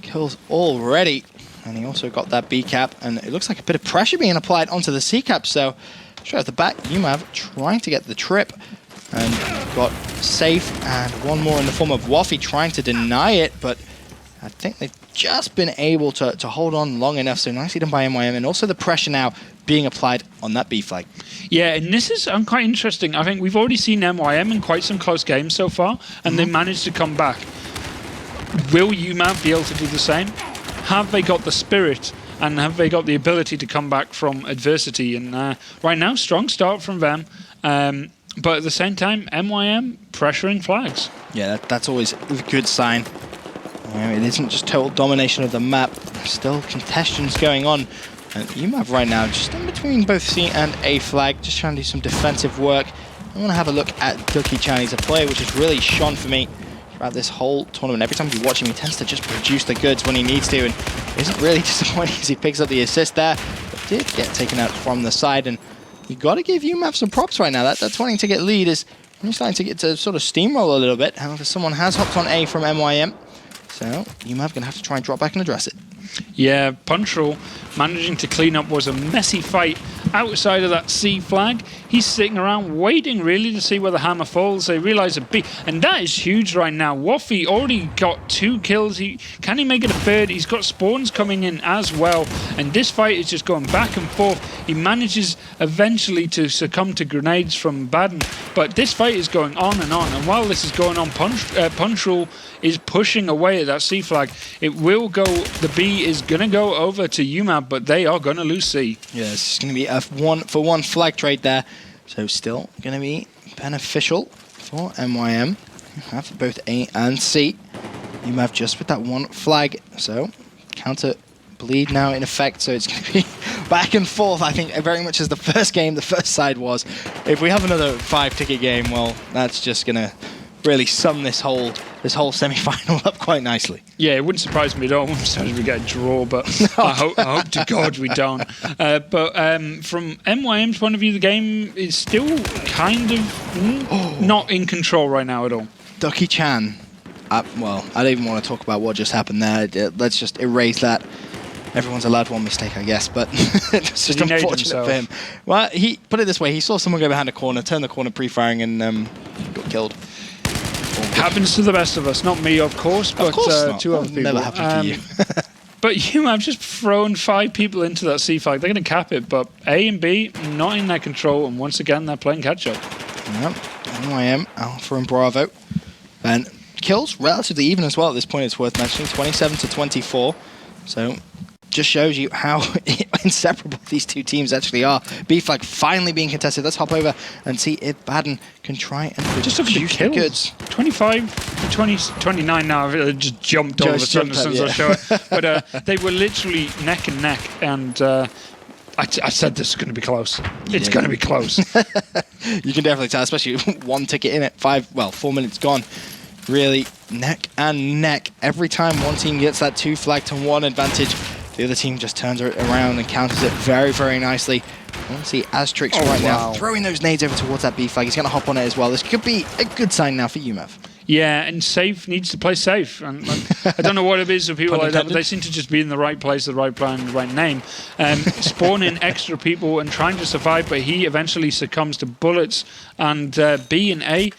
kills already. And he also got that B cap, and it looks like a bit of pressure being applied onto the C cap. So straight off the back, uMAV trying to get the trip, and got safe, and one more in the form of Waffy trying to deny it, but I think they've just been able to hold on long enough. So nicely done by MYM, and also the pressure now being applied on that B flag. Yeah, and this is quite interesting. I think we've already seen MYM in quite some close games so far, and they managed to come back. Will uMAV be able to do the same? Have they got the spirit, and have they got the ability to come back from adversity? And right now, strong start from them. But at the same time, MYM pressuring flags. Yeah, that's always a good sign. It isn't just total domination of the map. Still contests going on. And uMAV right now just in between both C and A flag, just trying to do some defensive work. I want to have a look at Ducky Chan. He's a player which has really shone for me throughout this whole tournament. Every time you watch him, he tends to just produce the goods when he needs to, and isn't really disappointing as he picks up the assist there. But did get taken out from the side, and you got to give uMAV some props right now. That 20-ticket lead is really starting to get to sort of steamroll a little bit. However, someone has hopped on A from MYM, so uMAV going to have to try and drop back and address it. Yeah, Punchroll managing to clean up was a messy fight outside of that C flag. He's sitting around waiting really to see where the hammer falls. They realise a B, and that is huge right now. Waffy already got 2 kills. Can he make it a third? He's got spawns coming in as well, and this fight is just going back and forth. He manages eventually to succumb to grenades from Baden, but this fight is going on, and while this is going on, Punchroll is pushing away at that C flag. It will go, the B is going to go over to uMAV, but they are going to lose C. Yeah, it's going to be a 1-for-1 flag trade there. So still going to be beneficial for MYM. You have both A and C. uMAV just with that 1 flag. So counter bleed now in effect. So it's going to be back and forth, I think, very much as the first game, the first side was. If we have another 5-ticket game, well, that's just going to really sum this whole semi-final up quite nicely. Yeah, it wouldn't surprise me at all if we get a draw, but I hope to God we don't. But from MYM's point of view, the game is still kind of not in control right now at all. Ducky Chan well, I don't even want to talk about what just happened there. Let's just erase that. Everyone's allowed one mistake, I guess, but it's just unfortunate for him. Well, he put it this way: he saw someone go behind a corner, turn the corner pre-firing, and got killed. Happens to the best of us. Not me, of course, but two other people. Never happened to you. But uMAV just thrown 5 people into that C flag. They're going to cap it, but A and B not in their control, and once again they're playing catch-up. Yep. NYM, Alpha and Bravo. And kills relatively even as well at this point, it's worth mentioning. 27 to 24. So just shows you how inseparable these two teams actually are. B flag finally being contested. Let's hop over and see if Baden can try and just look at the kills. Goods. 25, 20, 29 now. It just jumped all of a sudden as soon as I show it. But they were literally neck and neck, and I said this is going to be close. It's going to be close. You can definitely tell, especially one ticket in it. 4 minutes gone. Really neck and neck. Every time one team gets that 2 flag to 1 advantage, the other team just turns it around and counters it very, very nicely. I want to see Astrix now throwing those nades over towards that B flag. He's going to hop on it as well. This could be a good sign now for uMAV. Yeah, and safe needs to play safe. And I don't know what it is with people like that, but they seem to just be in the right place, the right plan, the right name. Spawning extra people and trying to survive, but he eventually succumbs to bullets. And B and A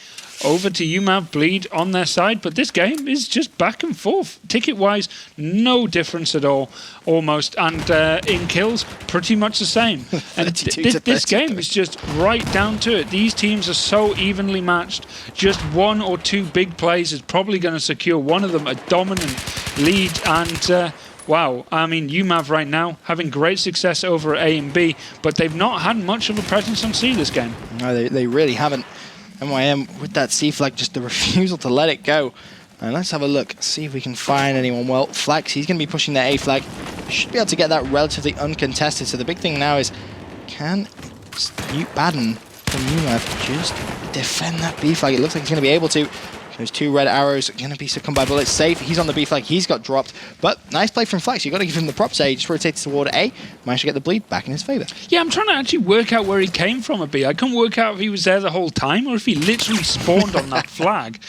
over to uMAV, bleed on their side, but this game is just back and forth. Ticket-wise, no difference at all, almost, and in kills, pretty much the same. And this game is just right down to it. These teams are so evenly matched. Just 1 or 2 big plays is probably going to secure one of them a dominant lead, and wow, I mean, uMAV right now having great success over A and B, but they've not had much of a presence on C this game. No, they really haven't. NYM with that C flag, just the refusal to let it go. And let's have a look, see if we can find anyone. Well, Flax, he's going to be pushing that A flag. Should be able to get that relatively uncontested. So the big thing now is, can Baden from uMAV just defend that B flag? It looks like he's going to be able to. Those 2 red arrows are going to be succumbed by bullets. Safe, he's on the B flag, he's got dropped. But nice play from Flax, you've got to give him the props there. He just rotated toward A, managed to get the bleed back in his favour. Yeah, I'm trying to actually work out where he came from at B. I couldn't work out if he was there the whole time or if he literally spawned on that flag.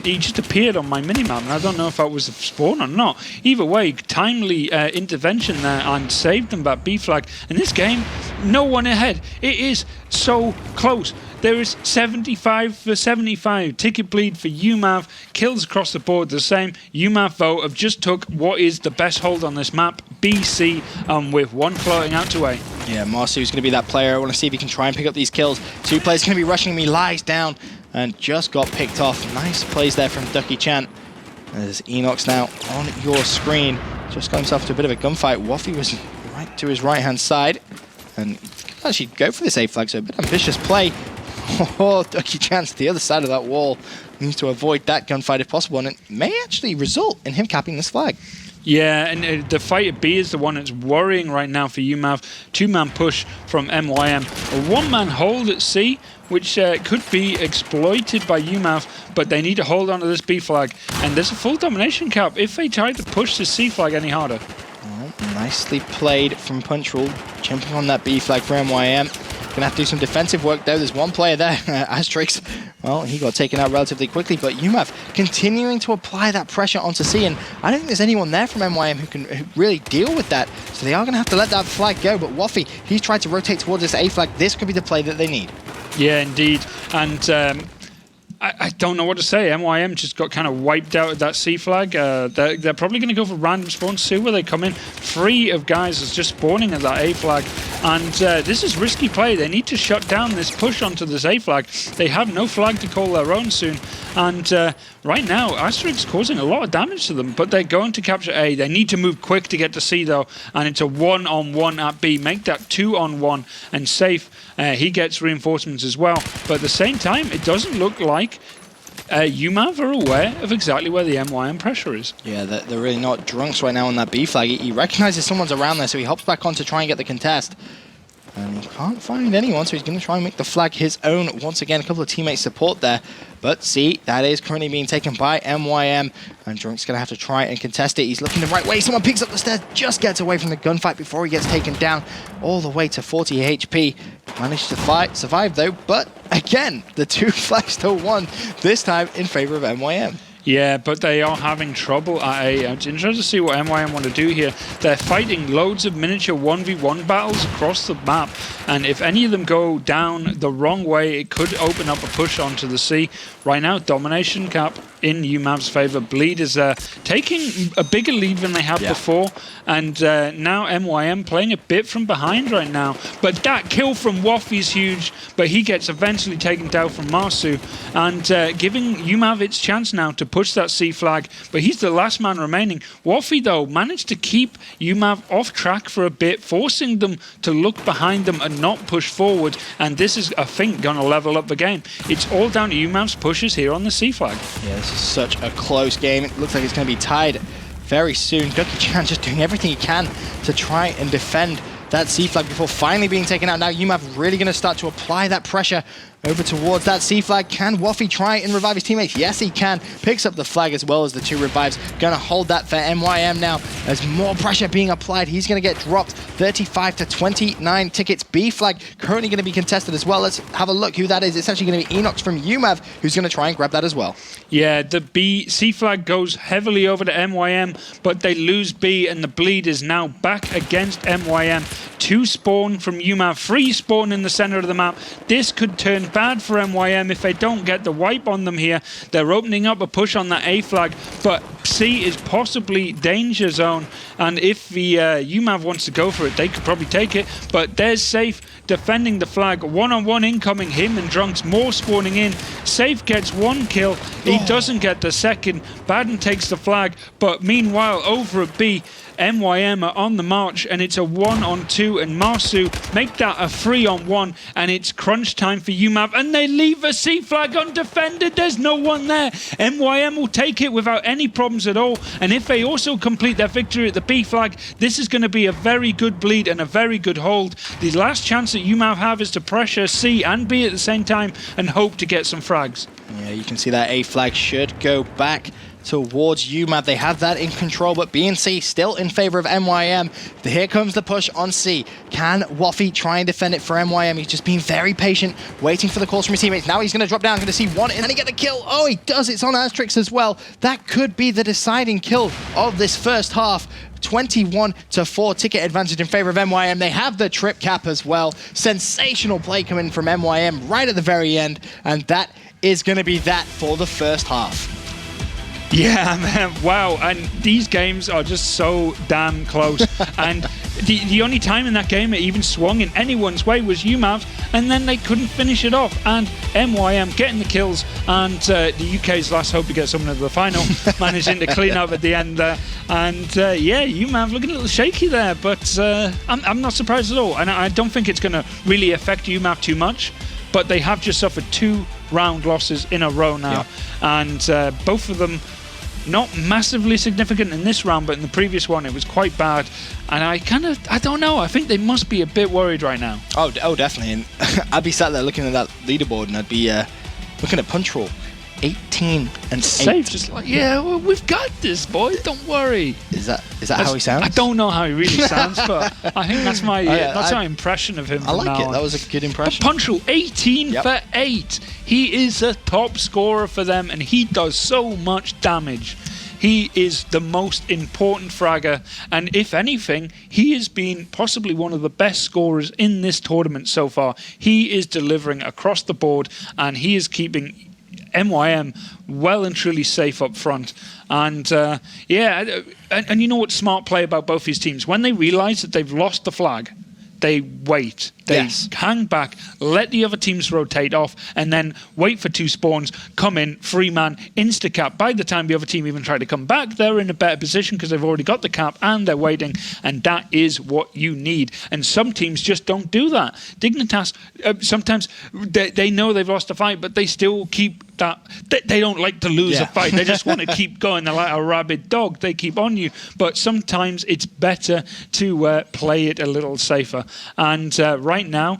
He just appeared on my minimap, and I don't know if that was a spawn or not. Either way, timely intervention there and saved them that B flag. In this game, no one ahead. It is so close. There is 75 for 75. Ticket bleed for uMAV. Kills across the board the same. uMAV vote have just took what is the best hold on this map, BC, with 1 floating out to A. Yeah, Marsu's going to be that player. I want to see if he can try and pick up these kills. 2 players going to be rushing me. Lies down and just got picked off. Nice plays there from Ducky Chan. There's Enox now on your screen. Just got himself to a bit of a gunfight. Waffy was right to his right-hand side. And actually go for this A flag, so a bit ambitious play. Oh, Ducky Chance, the other side of that wall, needs to avoid that gunfight if possible, and it may actually result in him capping this flag. Yeah, and the fight at B is the one that's worrying right now for uMAV. 2-man push from MYM. A 1-man hold at C, which could be exploited by uMAV, but they need to hold on to this B flag. And there's a full domination cap if they try to push this C flag any harder. Well, nicely played from Punchrule, jumping on that B flag for MYM. Gonna have to do some defensive work though. There's one player there, Astrix. Well, he got taken out relatively quickly, but uMAV continuing to apply that pressure onto C, and I don't think there's anyone there from MYM who can really deal with that. So they are gonna have to let that flag go, but Waffy, he's tried to rotate towards this A flag. This could be the play that they need. Yeah, indeed. And I don't know what to say. MYM just got kind of wiped out at that C flag. They're probably going to go for random spawns too, where they come in. 3 of guys is just spawning at that A flag. And this is risky play. They need to shut down this push onto this A flag. They have no flag to call their own soon. And right now, Asterix causing a lot of damage to them, but they're going to capture A. They need to move quick to get to C though, and it's a 1-on-1 at B. Make that 2-on-1 and safe. He gets reinforcements as well. But at the same time, it doesn't look like uMAV are aware of exactly where the MYM pressure is. Yeah, they're really not drunks right now on that B flag. He recognizes someone's around there, so he hops back on to try and get the contest. And he can't find anyone, so he's going to try and make the flag his own. Once again, a couple of teammates support there. But see, that is currently being taken by MYM. And Drunk's going to have to try and contest it. He's looking the right way. Someone picks up the stairs, just gets away from the gunfight before he gets taken down all the way to 40 HP. Managed to survive though, but again, the 2 flags to 1, this time in favor of MYM. Yeah, but they are having trouble at A. It's interesting to see what MYM want to do here. They're fighting loads of miniature 1v1 battles across the map, and if any of them go down the wrong way, it could open up a push onto the C. Right now, domination cap in uMAV's favor. Bleed is taking a bigger lead than they have before, and now MYM playing a bit from behind right now. But that kill from Waffy is huge, but he gets eventually taken down from Marsu, and giving uMAV its chance now to push that C flag, but he's the last man remaining. Waffy, though, managed to keep uMAV off track for a bit, forcing them to look behind them and not push forward, and this is, I think, going to level up the game. It's all down to uMAV's pushes here on the C flag. Yeah, this is such a close game. It looks like it's going to be tied very soon. Ducky Chan just doing everything he can to try and defend that C flag before finally being taken out. Now uMAV really going to start to apply that pressure over towards that C flag. Can Waffy try and revive his teammates? Yes, he can. Picks up the flag as well as the 2 revives. Going to hold that for MYM now as more pressure being applied. He's going to get dropped 35 to 29 tickets. B flag currently going to be contested as well. Let's have a look who that is. It's actually going to be Enox from uMAV who's going to try and grab that as well. Yeah, the C flag goes heavily over to MYM, but they lose B, and the bleed is now back against MYM. 2 spawn from uMAV, 3 spawn in the center of the map. This could turn bad for MYM if they don't get the wipe on them here. They're opening up a push on that A flag, but C is possibly danger zone, and if the uMAV wants to go for it, they could probably take it, but there's Safe defending the flag. One-on-one incoming, him and Drunks, more spawning in. Safe gets 1 kill, he doesn't get the second. Baden takes the flag, but meanwhile over at B, MYM are on the march, and it's a 1-on-2, and Marsu make that a 3-on-1, and it's crunch time for uMAV, and they leave a C flag undefended. There's no one there. MYM will take it without any problems at all, and if they also complete their victory at the B flag, this is going to be a very good bleed and a very good hold. The last chance that uMAV have is to pressure C and B at the same time and hope to get some frags. Yeah, you can see that A flag should go back towards uMAV. They have that in control, but B and C still in favor of MYM. Here comes the push on C. Can Waffy try and defend it for MYM? He's just being very patient, waiting for the calls from his teammates. Now he's going to drop down, going to see 1, and then he get the kill. Oh, he does. It's on Astrix as well. That could be the deciding kill of this first half. 21 to 4 ticket advantage in favor of MYM. They have the trip cap as well. Sensational play coming from MYM right at the very end, and that is going to be that for the first half. Yeah, man, wow, and these games are just so damn close. And the only time in that game it even swung in anyone's way was uMAV, and then they couldn't finish it off. And MYM getting the kills, and the UK's last hope to get someone into the final, managing to clean up at the end there. And yeah, uMAV looking a little shaky there, but I'm not surprised at all. And I don't think it's going to really affect uMAV too much, but they have just suffered 2 round losses in a row now. And both of them not massively significant in this round, but in the previous one it was quite bad, and I don't know, I think they must be a bit worried right now. Oh definitely, and I'd be sat there looking at that leaderboard, and I'd be looking at punch roll 18 and 8. Safe, just like, yeah, well, we've got this, boys, don't worry. Is that how he sounds? I don't know how he really sounds, but I think that's my my impression of him. I like it. That was a good impression. But punch roll 18 for 8. He is a top scorer for them, and he does so much damage. He is the most important fragger, and if anything, he has been possibly one of the best scorers in this tournament so far. He is delivering across the board, and he is keeping MYM well and truly safe up front. And yeah, and you know what's smart play about both these teams? When they realise that they've lost the flag, they wait. They hang back, let the other teams rotate off, and then wait for 2 spawns, come in, 3-man, insta-cap. By the time the other team even try to come back, they're in a better position because they've already got the cap and they're waiting, and that is what you need. And some teams just don't do that. Dignitas, sometimes they know they've lost a fight, but they still keep that. They don't like to lose a fight. They just want to keep going. They're like a rabid dog. They keep on you. But sometimes it's better to play it a little safer. And right now,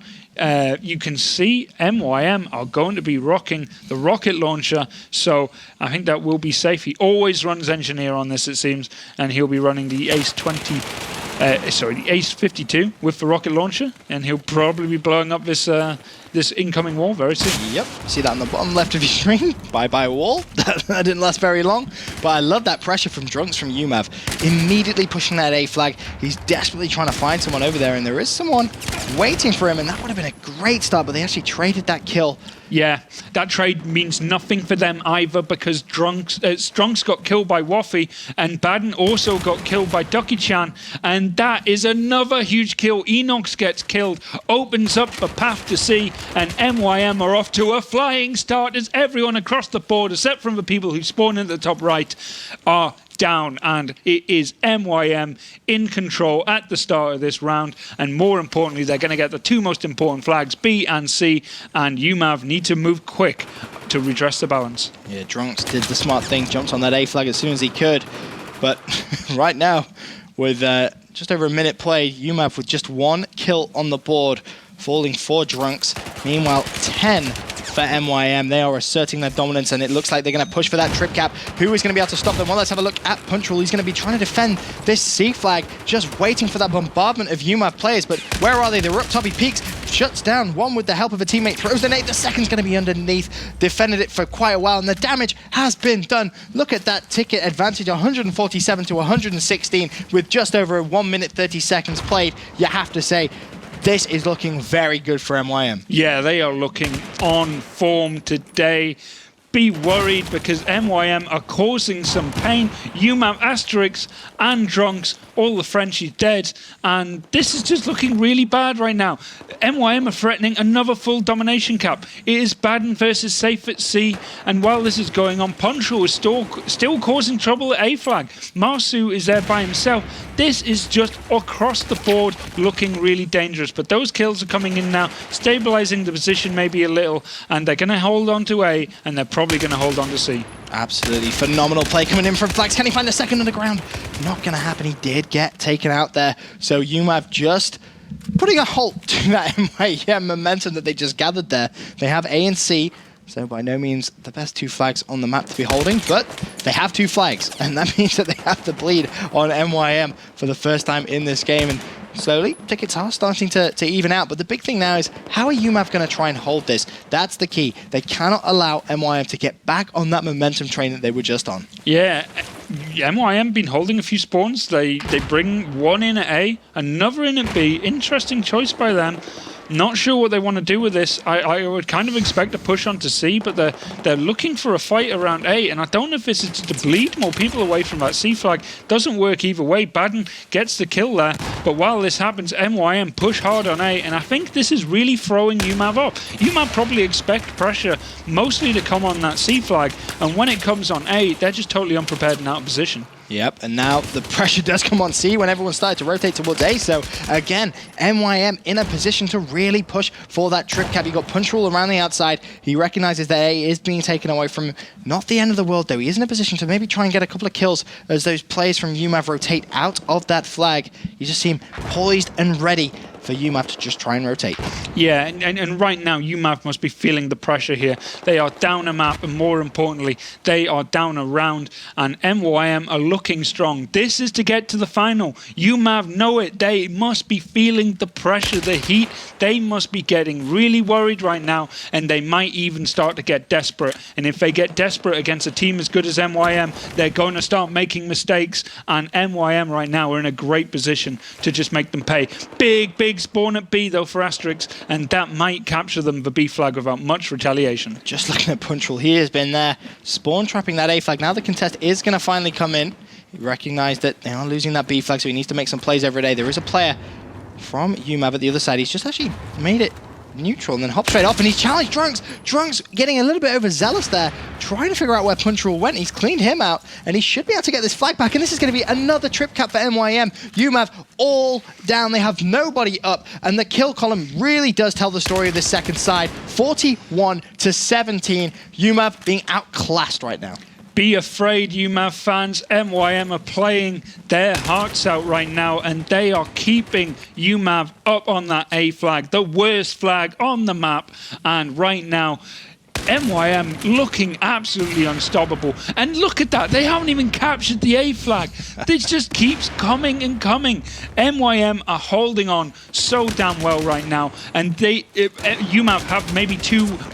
you can see MYM are going to be rocking the rocket launcher, so I think that will be safe. He always runs engineer on this, it seems, and he'll be running the Ace 20. The Ace 52 with the rocket launcher, and he'll probably be blowing up this this incoming wall very soon. Yep, see that on the bottom left of your screen? Bye-bye wall. That didn't last very long, but I love that pressure from Drunks from uMAV. Immediately pushing that A flag. He's desperately trying to find someone over there, and there is someone waiting for him, and that would have been a great start, but they actually traded that kill. Yeah, that trade means nothing for them either, because Strunks got killed by Waffy, and Baden also got killed by Ducky-chan, and that is another huge kill. Enox gets killed, opens up a path to C, and MYM are off to a flying start as everyone across the board, except from the people who spawn in the top right, are down, and it is MYM in control at the start of this round, and more importantly, they're going to get the two most important flags, B and C, and uMAV need to move quick to redress the balance. Yeah, Drunks did the smart thing, jumped on that A flag as soon as he could, but right now, with just over a minute play, uMAV with just 1 kill on the board, falling for Drunks. Meanwhile, 10 for MYM. They are asserting their dominance, and it looks like they're going to push for that trip cap. Who is going to be able to stop them? Well, let's have a look at Punchroll. He's going to be trying to defend this C flag, just waiting for that bombardment of uMAV players. But where are they? They're up top. He peeks, shuts down one with the help of a teammate, throws the nade. The second's going to be underneath. Defended it for quite a while, and the damage has been done. Look at that ticket advantage, 147 to 116, with just over 1 minute 30 seconds played. You have to say, this is looking very good for MYM. Yeah, they are looking on form today. Be worried, because MYM are causing some pain. uMAV, Asterix, and Drunks, all the Frenchies dead, and this is just looking really bad right now. MYM are threatening another full domination cap. It is Baden versus Safe at C, and while this is going on, Punchroll is still causing trouble at A flag. Marsu is there by himself. This is just across the board looking really dangerous, but those kills are coming in now, stabilizing the position maybe a little, and they're going to hold on to A, and they're probably going to hold on to C. Absolutely phenomenal play coming in from Flags. Can he find a second on the ground? Not going to happen. He did get taken out there. So uMAV just putting a halt to that MYM momentum that they just gathered there. They have A and C, so by no means the best 2 flags on the map to be holding, but they have 2 flags, and that means that they have to bleed on MYM for the first time in this game. And slowly, tickets are starting to even out, but the big thing now is, how are uMAV going to try and hold this? That's the key. They cannot allow MYM to get back on that momentum train that they were just on. Yeah, MYM been holding a few spawns. They bring one in at A, another in at B. Interesting choice by them. Not sure what they want to do with this. I would kind of expect a push on to C, but they're looking for a fight around A, and I don't know if this is to bleed more people away from that C flag. Doesn't work either way. Baden gets the kill there, but while this happens, MYM push hard on A, and I think this is really throwing uMAV off. uMAV probably expect pressure mostly to come on that C flag, and when it comes on A, they're just totally unprepared and out of position. Yep, and now the pressure does come on C when everyone started to rotate towards A. So again, MYM in a position to really push for that trip cap. You got Punchroll around the outside. He recognizes that A is being taken away from him. Not the end of the world though. He is in a position to maybe try and get a couple of kills as those players from uMAV rotate out of that flag. You just seem poised and ready for uMAV to just try and rotate. Yeah, and right now uMAV must be feeling the pressure here. They are down a map, and more importantly, they are down a round, and MYM are looking strong. This is to get to the final. uMAV know it. They must be feeling the pressure, the heat. They must be getting really worried right now, and they might even start to get desperate. And if they get desperate against a team as good as MYM, they're going to start making mistakes, and MYM right now are in a great position to just make them pay. Big spawn at B though for Asterix, and that might capture them the B flag without much retaliation. Just looking at Punchroll, he has been there, spawn trapping that A flag. Now the contest is going to finally come in. He recognized that they are losing that B flag, so he needs to make some plays every day. There is a player from uMAV at the other side. He's just actually made it neutral and then hopped straight off, and he's challenged Drunks. Drunks getting a little bit overzealous there, trying to figure out where Punchroll went. He's cleaned him out, and he should be able to get this flag back, and this is going to be another trip cap for MYM. uMAV all down. They have nobody up, and the kill column really does tell the story of this second side. 41 to 17. uMAV being outclassed right now. Be afraid, uMAV fans. MYM are playing their hearts out right now, and they are keeping uMAV up on that A flag, the worst flag on the map. And right now, MYM looking absolutely unstoppable. And look at that, they haven't even captured the A flag. This just keeps coming and coming. MYM are holding on so damn well right now, and uMAV have maybe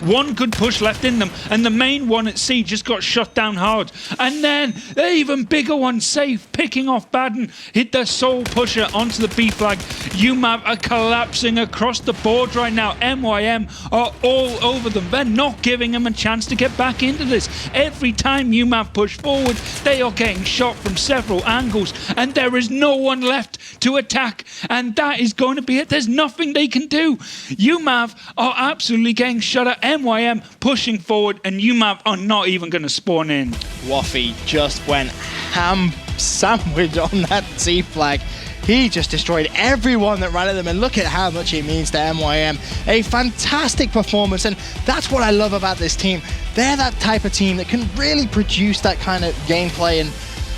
one good push left in them, and the main one at C just got shut down hard. And then the even bigger one, Safe, picking off Baden, hit their soul pusher onto the B flag. uMAV are collapsing across the board right now. MYM are all over them. They're not giving them a chance to get back into this. Every time uMAV push forward, they are getting shot from several angles, and there is no one left to attack, and that is going to be it. There's nothing they can do. uMAV are absolutely getting shut at. MYM pushing forward, and uMAV are not even going to spawn in. Waffy just went ham sandwich on that C flag. He just destroyed everyone that ran at them, and look at how much it means to MYM. A fantastic performance, and that's what I love about this team. They're that type of team that can really produce that kind of gameplay, and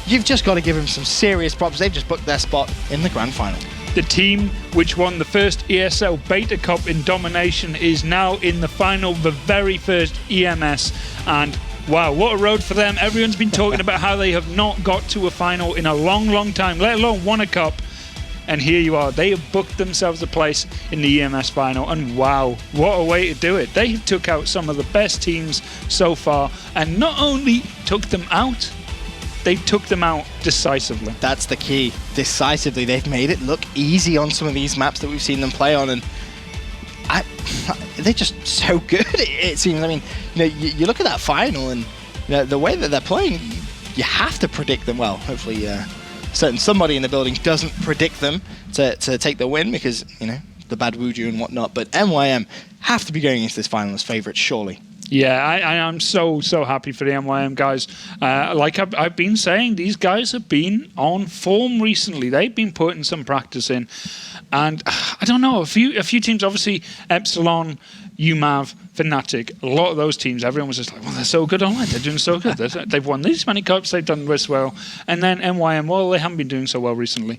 you've just got to give them some serious props. They've just booked their spot in the grand final. The team which won the first ESL Beta Cup in domination is now in the final, the very first EMS, and wow, what a road for them. Everyone's been talking about how they have not got to a final in a long, long time, let alone won a cup. And here you are. They have booked themselves a place in the EMS final. And wow, what a way to do it. They took out some of the best teams so far. And not only took them out, they took them out decisively. That's the key. Decisively. They've made it look easy on some of these maps that we've seen them play on. And they're just so good, it seems. I mean, you look at that final, and the way that they're playing, you have to predict them well. Hopefully, somebody in the building doesn't predict them to take the win, because the bad Wuju and whatnot. But MYM have to be going into this final as favourites, surely. Yeah, I'm so happy for the MYM guys. Like I've been saying, these guys have been on form recently. They've been putting some practice in, and I don't know, a few teams, obviously Epsilon, uMAV, Fnatic, a lot of those teams, everyone was just like, well, they're so good online, they're doing so good. They've won these many cups, they've done this well. And then MYM, well, they haven't been doing so well recently.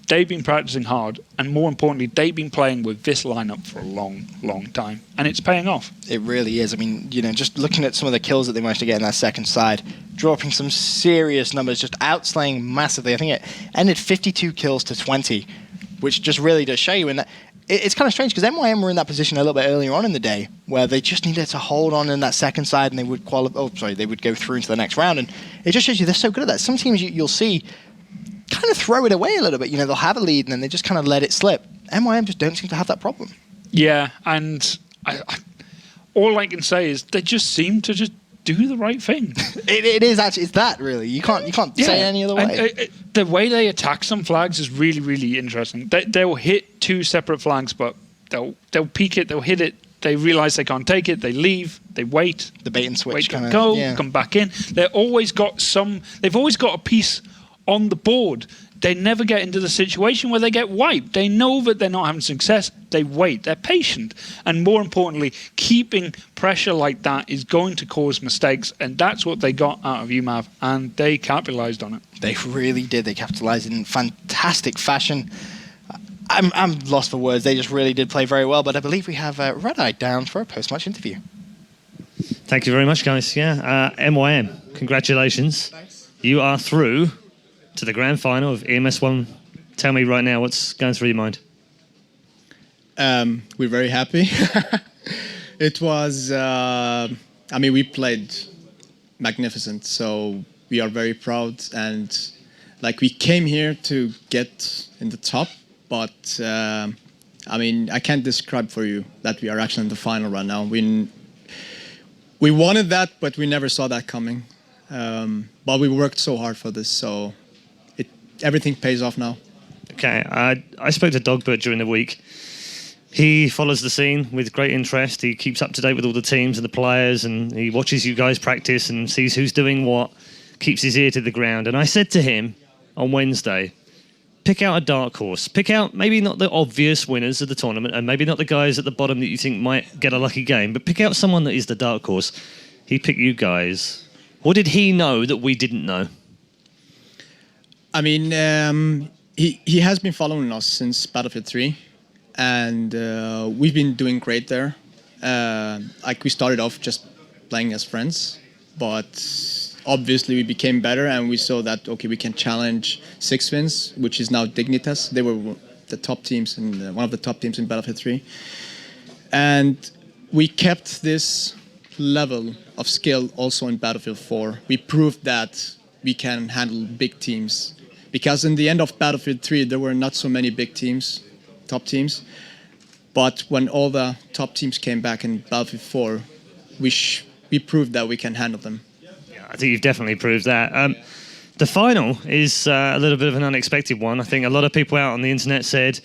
They've been practicing hard, and more importantly, they've been playing with this lineup for a long, long time, and it's paying off. It really is. I mean, just looking at some of the kills that they managed to get in that second side, dropping some serious numbers, just outslaying massively. I think it ended 52 kills to 20, which just really does show you. And it's kind of strange, because MYM were in that position a little bit earlier on in the day, where they just needed to hold on in that second side, and they would they would go through into the next round. And it just shows you they're so good at that. Some teams you'll see kind of throw it away a little bit. They'll have a lead and then they just kind of let it slip. MYM just don't seem to have that problem. Yeah, and all I can say is they just seem to just do the right thing. It is actually, it's that really. You can't say any other way. The way they attack some flags is really, really interesting. They'll hit two separate flags, but they'll peek it, they'll hit it. They realize they can't take it. They leave. They wait. The bait and switch kind of go. Come back in. They've always got a piece on the board. They never get into the situation where they get wiped. They know that they're not having success. They wait. They're patient. And more importantly, keeping pressure like that is going to cause mistakes. And that's what they got out of uMAV. And they capitalized on it. They really did. They capitalized in fantastic fashion. I'm lost for words. They just really did play very well. But I believe we have Red Eye down for a post-match interview. Thank you very much, guys. Yeah, MYM, congratulations. Thanks. You are through to the grand final of EMS1. Tell me right now, what's going through your mind? We're very happy. It was, we played magnificent, so we are very proud. And we came here to get in the top, but I can't describe for you that we are actually in the final right now. We wanted that, but we never saw that coming. But we worked so hard for this, so everything pays off now. Okay, I spoke to Dogbert during the week. He follows the scene with great interest. He keeps up to date with all the teams and the players, and he watches you guys practice and sees who's doing what, keeps his ear to the ground. And I said to him on Wednesday, pick out a dark horse. Pick out maybe not the obvious winners of the tournament, and maybe not the guys at the bottom that you think might get a lucky game, but pick out someone that is the dark horse. He picked you guys. What did he know that we didn't know? He has been following us since Battlefield 3, and we've been doing great there. We started off just playing as friends, but obviously we became better and we saw that, okay, we can challenge Six Fins, which is now Dignitas. They were the top teams and one of the top teams in Battlefield 3. And we kept this level of skill also in Battlefield 4. We proved that we can handle big teams. Because in the end of Battlefield 3, there were not so many big teams, top teams. But when all the top teams came back in Battlefield 4, we proved that we can handle them. Yeah, I think you've definitely proved that. The final is a little bit of an unexpected one. I think a lot of people out on the internet said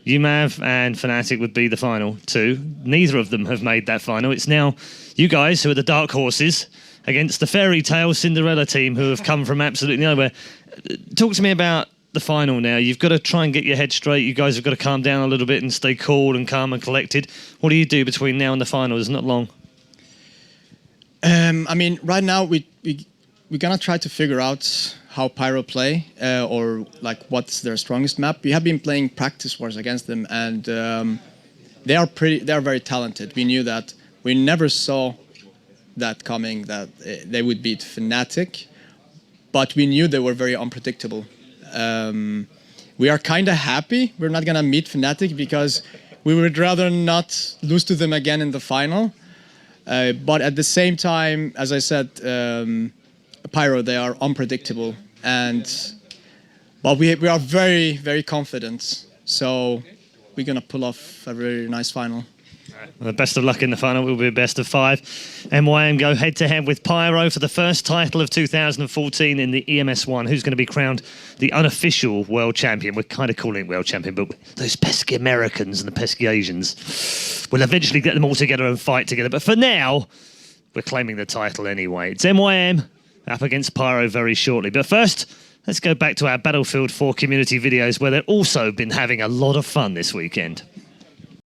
uMAV and Fnatic would be the final two. Neither of them have made that final. It's now you guys who are the dark horses against the fairy tale Cinderella team who have come from absolutely nowhere. Talk to me about the final now. You've got to try and get your head straight. You guys have got to calm down a little bit and stay cool and calm and collected. What do you do between now and the final? It's not long. I mean, right now we're gonna try to figure out how Pyro play or like what's their strongest map. We have been playing practice wars against them, and they are very talented. We knew that. We never saw that coming, that they would beat Fnatic, but we knew they were very unpredictable. We are kind of happy we're not gonna meet Fnatic because we would rather not lose to them again in the final. But at the same time, as I said, Pyro, they are unpredictable, but we are very, very confident. So we're gonna pull off a very nice final. Well, best of luck in the final. It will be a best of 5. MYM go head-to-head with Pyro for the first title of 2014 in the EMS 1. Who's going to be crowned the unofficial world champion? We're kind of calling it world champion, but those pesky Americans and the pesky Asians, we'll eventually get them all together and fight together. But for now, we're claiming the title anyway. It's MYM up against Pyro very shortly. But first, let's go back to our Battlefield 4 community videos where they've also been having a lot of fun this weekend.